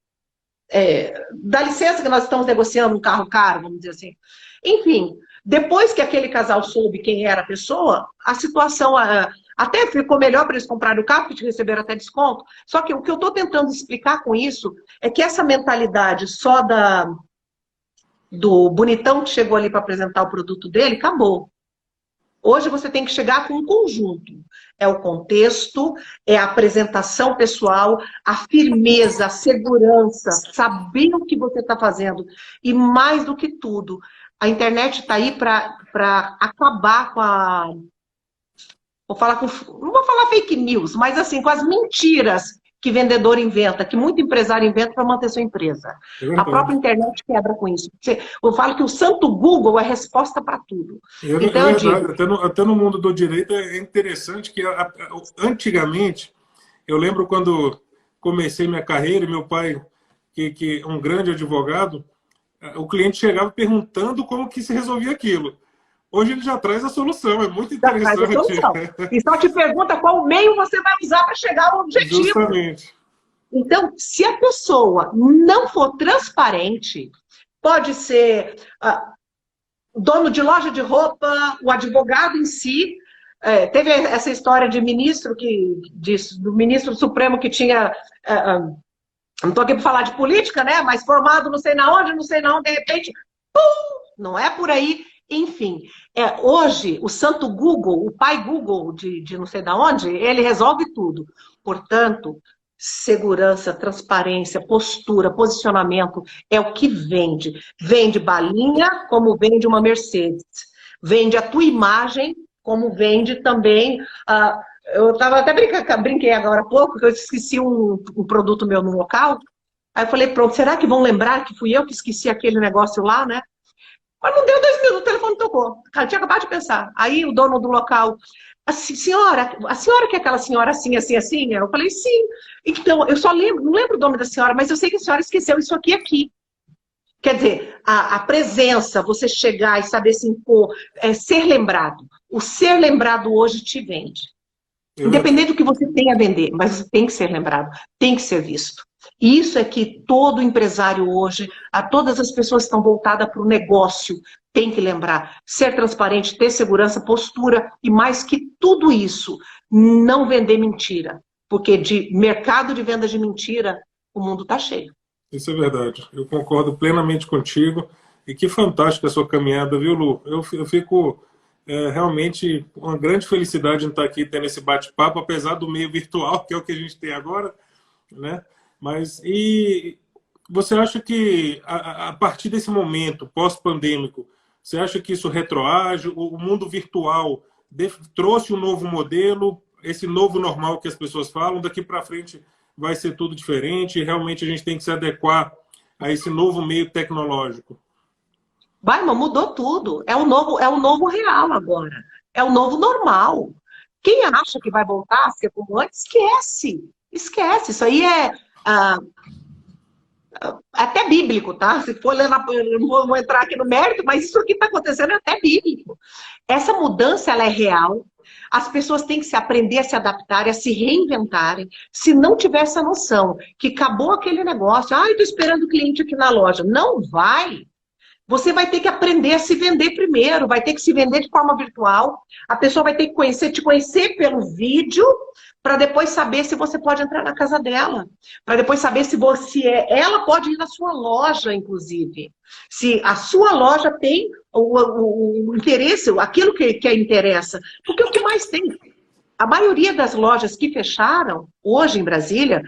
dá licença que nós estamos negociando um carro caro, vamos dizer assim. Enfim, depois que aquele casal soube quem era a pessoa, a situação até ficou melhor para eles comprarem o carro, porque receberam até desconto. Só que o que eu estou tentando explicar com isso é que essa mentalidade só do bonitão que chegou ali para apresentar o produto dele, acabou. Hoje você tem que chegar com um conjunto. É o contexto, é a apresentação pessoal, a firmeza, a segurança, saber o que você está fazendo. E mais do que tudo, a internet está aí para acabar com a... não vou falar fake news, mas assim, com as mentiras que vendedor inventa, que muito empresário inventa para manter sua empresa. A própria internet quebra com isso. Eu falo que o santo Google é a resposta para tudo. Então, é verdade, até no mundo do direito é interessante que antigamente, eu lembro quando comecei minha carreira, meu pai, que um grande advogado, o cliente chegava perguntando como que se resolvia aquilo. Hoje ele já traz a solução, é muito interessante. E só te pergunta qual meio você vai usar para chegar ao objetivo. Justamente. Então, se a pessoa não for transparente, pode ser dono de loja de roupa, o advogado em si. Teve essa história de ministro do ministro Supremo que tinha... não estou aqui para falar de política, né? Mas formado não sei na onde, de repente, pum, não é por aí. Enfim, hoje o santo Google, o pai Google de não sei da onde, ele resolve tudo. Portanto, segurança, transparência, postura, posicionamento é o que vende. Vende balinha como vende uma Mercedes. Vende a tua imagem como vende também... eu estava até brinquei agora há pouco, que eu esqueci um produto meu no local. Aí eu falei, pronto, será que vão lembrar que fui eu que esqueci aquele negócio lá, né? Mas não deu 2 minutos, o telefone tocou. Eu tinha acabado de pensar. Aí o dono do local, a senhora que é aquela senhora assim, assim, assim? Eu falei, sim. Então, eu só não lembro o nome da senhora, mas eu sei que a senhora esqueceu isso aqui. Quer dizer, a presença, você chegar e saber se impor, ser lembrado. O ser lembrado hoje te vende. Independente do que você tenha a vender, mas você tem que ser lembrado, tem que ser visto. E isso é que todo empresário hoje, a todas as pessoas que estão voltadas para o negócio, tem que lembrar. Ser transparente, ter segurança, postura e mais que tudo isso, não vender mentira. Porque de mercado de venda de mentira, o mundo está cheio. Isso é verdade. Eu concordo plenamente contigo. E que fantástica a sua caminhada, viu, Lu? Eu fico... realmente uma grande felicidade em estar aqui tendo esse bate-papo, apesar do meio virtual, que é o que a gente tem agora, né? Mas, e você acha que a partir desse momento pós-pandêmico, você acha que isso retroage? O mundo virtual trouxe um novo modelo, esse novo normal que as pessoas falam, daqui para frente vai ser tudo diferente, realmente a gente tem que se adequar a esse novo meio tecnológico? Vai, mas mudou tudo. É o novo real agora. É o novo normal. Quem acha que vai voltar a ser como antes, esquece. Esquece. Isso aí é até bíblico, tá? Se for ler, eu não vou entrar aqui no mérito, mas isso que está acontecendo é até bíblico. Essa mudança, ela é real. As pessoas têm que se aprender a se adaptarem, a se reinventarem. Se não tiver essa noção que acabou aquele negócio, estou esperando o cliente aqui na loja. Não vai. Você vai ter que aprender a se vender primeiro, vai ter que se vender de forma virtual. A pessoa vai ter que te conhecer pelo vídeo, para depois saber se você pode entrar na casa dela. Para depois saber se ela pode ir na sua loja, inclusive. Se a sua loja tem o interesse, aquilo que a interessa. Porque o que mais tem? A maioria das lojas que fecharam, hoje em Brasília,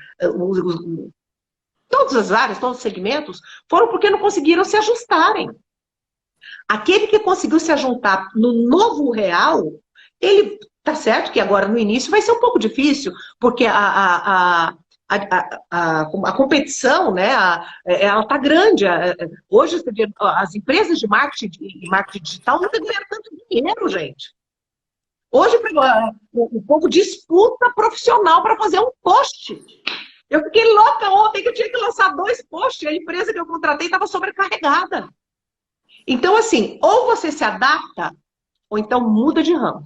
todas as áreas, todos os segmentos, foram porque não conseguiram se ajustarem. Aquele que conseguiu se ajustar no novo real, ele tá certo que agora no início vai ser um pouco difícil, porque a competição, né, ela tá grande. Hoje, as empresas de marketing digital não estão ganhando tanto dinheiro, gente. Hoje, o povo disputa profissional para fazer um post. Eu fiquei louca ontem que eu tinha que lançar 2 posts. A empresa que eu contratei estava sobrecarregada. Então, assim, ou você se adapta, ou então muda de ramo.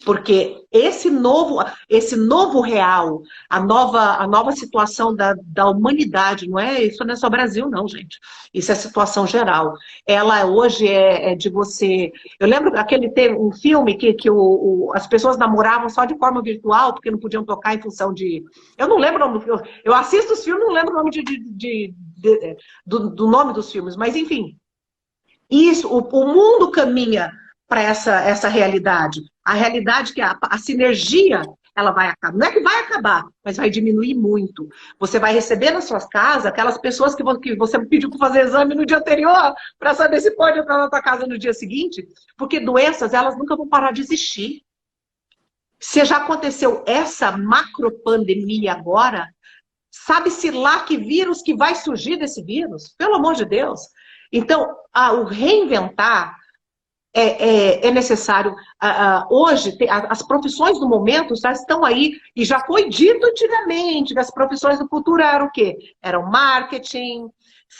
Porque esse novo real, a nova situação da humanidade, isso não é só Brasil, não, gente. Isso é situação geral. Ela hoje é de você... Eu lembro teve um filme que as pessoas namoravam só de forma virtual, porque não podiam tocar em função de... Eu não lembro o nome do filme. Eu assisto os filmes, não lembro o nome do nome dos filmes, mas enfim. O mundo caminha para essa realidade. A realidade que a sinergia, ela vai acabar. Não é que vai acabar, mas vai diminuir muito. Você vai receber nas suas casas aquelas pessoas que você pediu para fazer exame no dia anterior, para saber se pode entrar na sua casa no dia seguinte, porque doenças, elas nunca vão parar de existir. Se já aconteceu essa macropandemia agora, sabe-se lá que vírus que vai surgir desse vírus? Pelo amor de Deus. Então, o reinventar é necessário. Hoje, as profissões do momento já estão aí, e já foi dito antigamente que as profissões do futuro eram o quê? Eram marketing,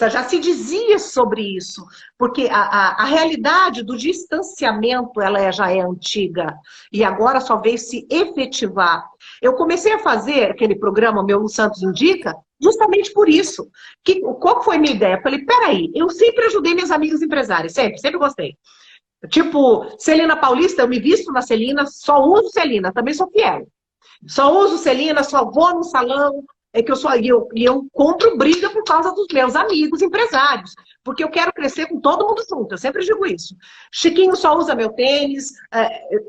já se dizia sobre isso, porque a realidade do distanciamento ela já é antiga, e agora só veio se efetivar. Eu comecei a fazer aquele programa, meu Lu Santos Indica, justamente por isso. Qual foi a minha ideia? Eu falei, peraí, eu sempre ajudei minhas amigas empresárias, sempre gostei. Tipo, Celina Paulista, eu me visto na Celina, só uso Celina, também sou fiel. Só uso Celina, só vou no salão, eu compro briga por causa dos meus amigos empresários, porque eu quero crescer com todo mundo junto, eu sempre digo isso. Chiquinho só usa meu tênis,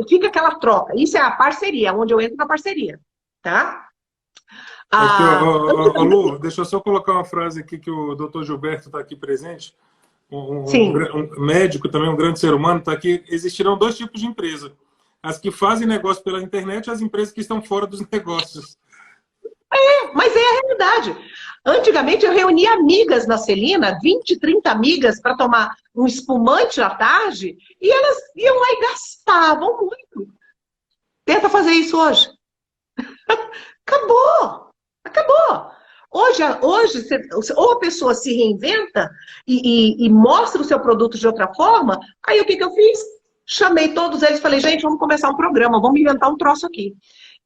fica aquela troca. Isso é a parceria, onde eu entro na parceria, tá? Lu, deixa eu só colocar uma frase aqui que o Dr. Gilberto está aqui presente. Um médico também, um grande ser humano, está aqui. Existirão 2 tipos de empresa. As que fazem negócio pela internet e as empresas que estão fora dos negócios. Mas é a realidade. Antigamente eu reunia amigas na Celina, 20, 30 amigas, para tomar um espumante à tarde, e elas iam lá e gastavam muito. Tenta fazer isso hoje. Acabou. Hoje, ou a pessoa se reinventa e mostra o seu produto de outra forma. Aí o que eu fiz? Chamei todos eles e falei, gente, vamos começar um programa, vamos inventar um troço aqui.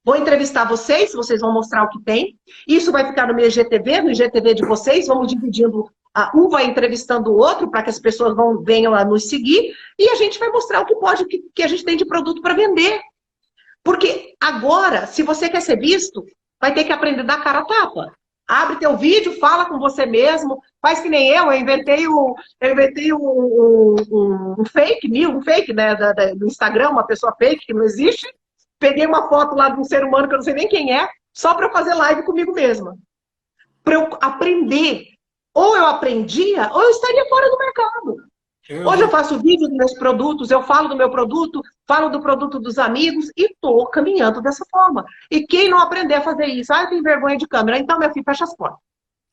Vou entrevistar vocês vão mostrar o que tem. Isso vai ficar no meu IGTV, no IGTV de vocês, vamos dividindo, um vai entrevistando o outro para que as pessoas venham a nos seguir, e a gente vai mostrar o que pode, que a gente tem de produto para vender. Porque agora, se você quer ser visto, vai ter que aprender a dar cara a tapa. Abre teu vídeo, fala com você mesmo, faz que nem eu inventei um fake, né, do Instagram, uma pessoa fake que não existe. Peguei uma foto lá de um ser humano que eu não sei nem quem é, só para fazer live comigo mesma. Para eu aprender. Ou eu aprendia, ou eu estaria fora do mercado. Hoje eu faço vídeo dos meus produtos, eu falo do meu produto, falo do produto dos amigos e estou caminhando dessa forma. E quem não aprender a fazer isso, eu tenho vergonha de câmera, então, meu filho, fecha as portas.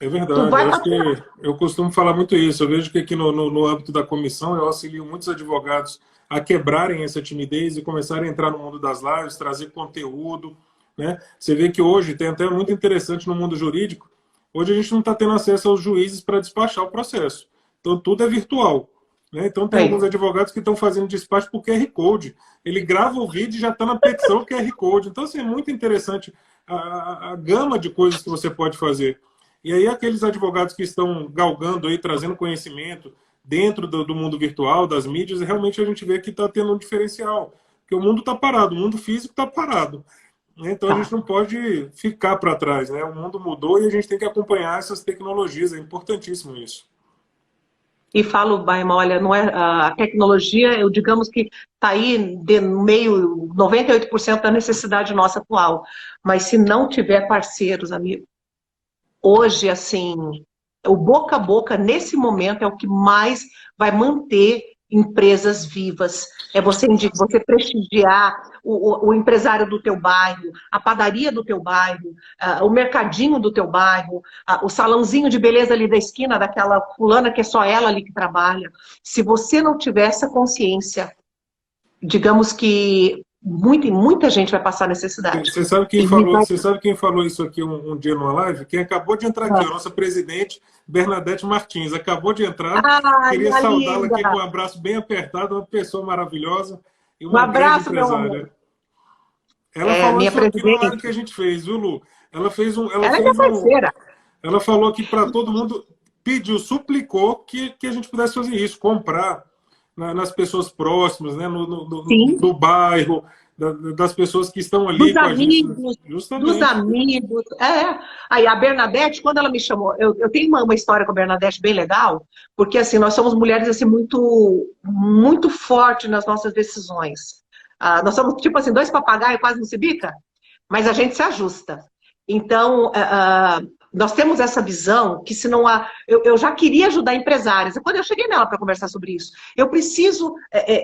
É verdade, eu costumo falar muito isso. Eu vejo que aqui no âmbito da comissão eu auxilio muitos advogados a quebrarem essa timidez e começarem a entrar no mundo das lives, trazer conteúdo, né? Você vê que hoje tem até muito interessante no mundo jurídico. Hoje a gente não está tendo acesso aos juízes para despachar o processo. Então tudo é virtual. né? Então tem alguns advogados que estão fazendo despacho por QR Code. Ele grava o vídeo e já está na petição QR Code. Então, assim, é muito interessante a gama de coisas que você pode fazer. E aí aqueles advogados que estão galgando aí, trazendo conhecimento dentro do mundo virtual, das mídias, realmente a gente vê que está tendo um diferencial. Porque o mundo está parado, o mundo físico está parado. Então a gente não pode ficar para trás, né? O mundo mudou e a gente tem que acompanhar essas tecnologias, é importantíssimo isso. E falo, Baima, olha, não é, a tecnologia, eu digamos que está aí no meio, 98% da necessidade nossa atual. Mas se não tiver parceiros, amigo, hoje, assim, o boca a boca, nesse momento, é o que mais vai manter empresas vivas. É você prestigiar o empresário do teu bairro, a padaria do teu bairro, o mercadinho do teu bairro, o salãozinho de beleza ali da esquina, daquela fulana que é só ela ali que trabalha. Se você não tiver essa consciência, digamos que muita gente vai passar necessidade. Você sabe quem falou isso aqui um dia numa live? Quem acabou de entrar aqui, a nossa presidente, Bernadette Martins, acabou de entrar. Queria saudá-la aqui com um abraço bem apertado, uma pessoa maravilhosa e uma grande empresária. Ela falou isso aqui na live que a gente fez, viu, Lu? Ela fez ela falou que para todo mundo pediu, suplicou que a gente pudesse fazer isso, comprar nas pessoas próximas, né? No bairro, das pessoas que estão ali com a gente. Dos amigos. Aí a Bernadette, quando ela me chamou, eu tenho uma história com a Bernadette bem legal, porque assim, nós somos mulheres assim, muito fortes nas nossas decisões. Nós somos tipo assim, dois papagaios quase não se bica, mas a gente se ajusta. Então, nós temos essa visão que se não há... Eu já queria ajudar empresários. E quando eu cheguei nela para conversar sobre isso, eu preciso...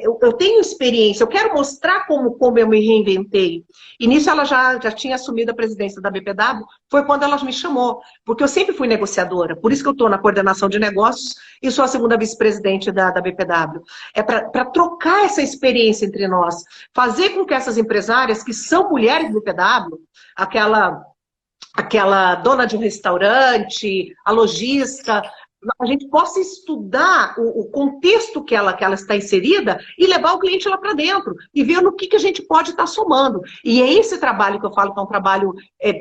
eu tenho experiência, eu quero mostrar como eu me reinventei. E nisso ela já tinha assumido a presidência da BPW, foi quando ela me chamou. Porque eu sempre fui negociadora, por isso que eu estou na coordenação de negócios e sou a segunda vice-presidente da BPW. É para trocar essa experiência entre nós, fazer com que essas empresárias, que são mulheres do BPW, aquela dona de um restaurante, a lojista, a gente possa estudar o contexto que ela está inserida e levar o cliente lá para dentro e ver no que a gente pode estar somando. E é esse trabalho que eu falo que é um trabalho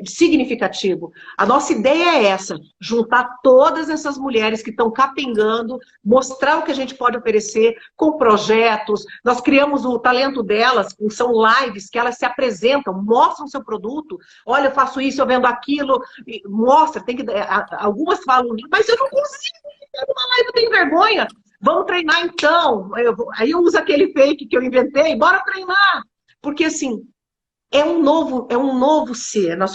significativo. A nossa ideia é essa, juntar todas essas mulheres que estão capengando, mostrar o que a gente pode oferecer com projetos. Nós criamos o talento delas, são lives que elas se apresentam, mostram o seu produto. Olha, eu faço isso, eu vendo aquilo. Mostra, algumas falam, mas eu não consigo. Numa live eu tenho vergonha. Vamos treinar então. Aí eu uso aquele fake que eu inventei. Bora treinar. Porque assim, é um novo ser. Nós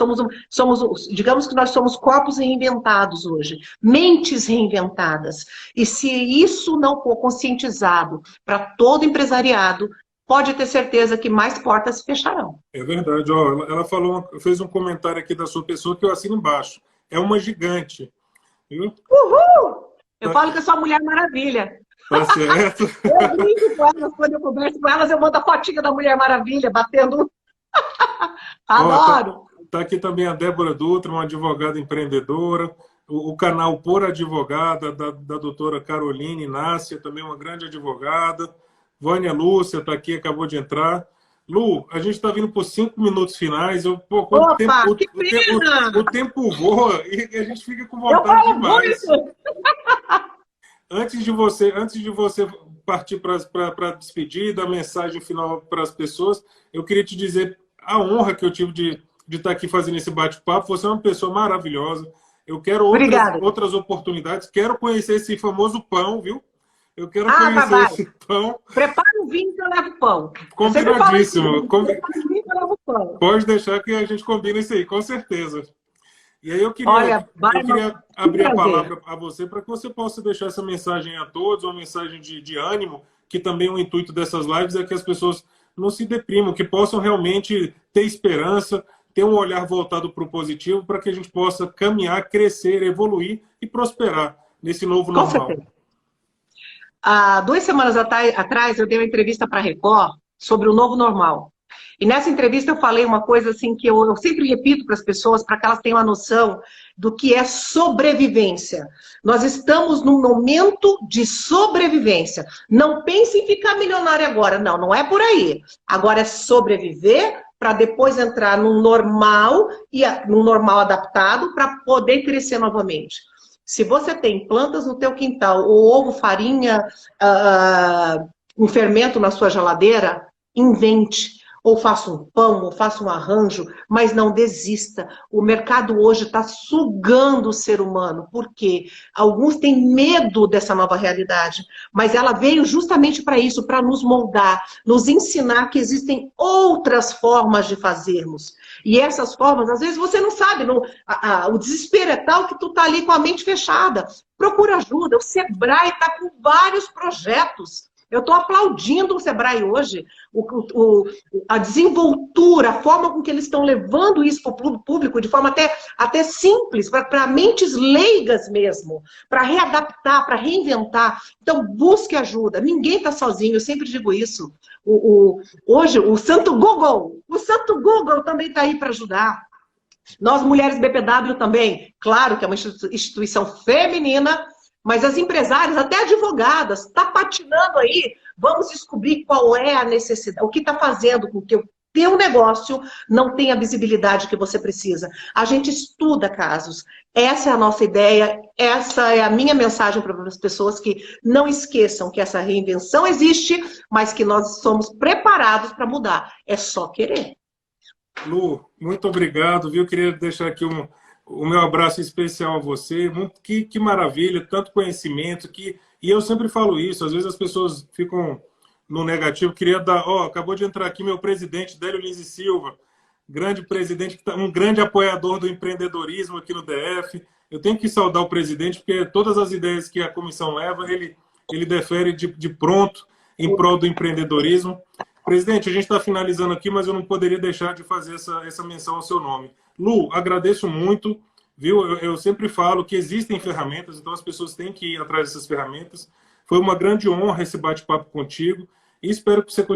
digamos que nós somos corpos reinventados hoje. Mentes reinventadas. E se isso não for conscientizado para todo empresariado, pode ter certeza que mais portas se fecharão. É verdade. Ó, ela fez um comentário aqui da sua pessoa que eu assino embaixo. É uma gigante. Viu? Uhul! Eu falo que eu sou a Mulher Maravilha. Tá certo. Eu brinco com elas, quando eu converso com elas, eu mando a fotinha da Mulher Maravilha, batendo. Adoro! Tá aqui também a Débora Dutra, uma advogada empreendedora. O canal Por Advogada, da doutora Caroline Inácia, também uma grande advogada. Vânia Lúcia está aqui, acabou de entrar. Lu, a gente está vindo por 5 minutos finais. O tempo voa e a gente fica com vontade demais. Antes de você partir para a despedida, a mensagem final para as pessoas, eu queria te dizer a honra que eu tive de estar aqui fazendo esse bate-papo. Você é uma pessoa maravilhosa. Eu quero outras oportunidades. Quero conhecer esse famoso pão, viu? Eu quero conhecer esse pão. Prepara o vinho que eu levo pão. Combinadíssimo. Pode deixar que a gente combina isso aí, com certeza. E aí eu queria abrir a palavra a você para que você possa deixar essa mensagem a todos, uma mensagem de ânimo, que também o intuito dessas lives é que as pessoas não se deprimam, que possam realmente ter esperança, ter um olhar voltado para o positivo, para que a gente possa caminhar, crescer, evoluir e prosperar nesse novo normal. Com certeza. 2 semanas atrás, eu dei uma entrevista para a Record sobre o novo normal. E nessa entrevista eu falei uma coisa assim que eu sempre repito para as pessoas, para que elas tenham a noção do que é sobrevivência. Nós estamos num momento de sobrevivência. Não pense em ficar milionário agora. Não, não é por aí. Agora é sobreviver para depois entrar num normal adaptado para poder crescer novamente. Se você tem plantas no teu quintal, ou ovo, farinha, um fermento na sua geladeira, invente. Ou faça um pão, ou faça um arranjo, mas não desista. O mercado hoje está sugando o ser humano. Por quê? Alguns têm medo dessa nova realidade, mas ela veio justamente para isso, para nos moldar, nos ensinar que existem outras formas de fazermos. E essas formas, às vezes, você não sabe. O desespero é tal que tu está ali com a mente fechada. Procura ajuda. O Sebrae está com vários projetos. Eu estou aplaudindo o Sebrae hoje, a desenvoltura, a forma com que eles estão levando isso para o público, de forma até simples, para mentes leigas mesmo, para readaptar, para reinventar. Então, busque ajuda. Ninguém está sozinho, eu sempre digo isso. Hoje, o Santo Google também está aí para ajudar. Nós, mulheres BPW também, claro que é uma instituição feminina, mas as empresárias, até advogadas, está patinando aí. Vamos descobrir qual é a necessidade, o que está fazendo com que o teu negócio não tenha a visibilidade que você precisa. A gente estuda casos. Essa é a nossa ideia, essa é a minha mensagem para as pessoas, que não esqueçam que essa reinvenção existe, mas que nós somos preparados para mudar. É só querer. Lu, muito obrigado, viu? Queria deixar aqui o meu abraço especial a você. Que maravilha, tanto conhecimento. E eu sempre falo isso, às vezes as pessoas ficam no negativo. Queria dar... acabou de entrar aqui meu presidente, Délio Lins e Silva, grande presidente, um grande apoiador do empreendedorismo aqui no DF. Eu tenho que saudar o presidente, porque todas as ideias que a comissão leva, ele defere de pronto em prol do empreendedorismo. Presidente, a gente está finalizando aqui, mas eu não poderia deixar de fazer essa menção ao seu nome. Lu, agradeço muito, viu? Eu sempre falo que existem ferramentas, então as pessoas têm que ir atrás dessas ferramentas. Foi uma grande honra esse bate-papo contigo e espero que você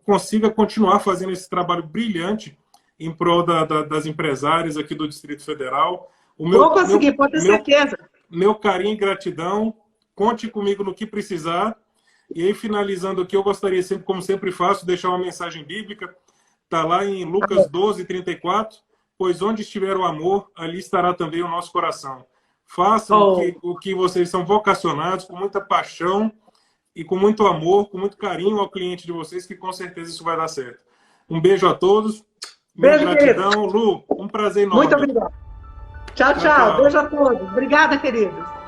consiga continuar fazendo esse trabalho brilhante em prol das empresárias aqui do Distrito Federal. Vou conseguir, pode ter certeza. Meu carinho e gratidão. Conte comigo no que precisar. E aí, finalizando aqui, eu gostaria, sempre, como sempre faço, deixar uma mensagem bíblica. Está lá em Lucas 12:34. Pois onde estiver o amor, ali estará também o nosso coração. Façam o que vocês são vocacionados, com muita paixão e com muito amor, com muito carinho ao cliente de vocês, que com certeza isso vai dar certo. Um beijo a todos. Beijo, gratidão. Querido. Lu, um prazer enorme. Muito obrigada. Tchau, tchau. Beijo a todos. Obrigada, queridos.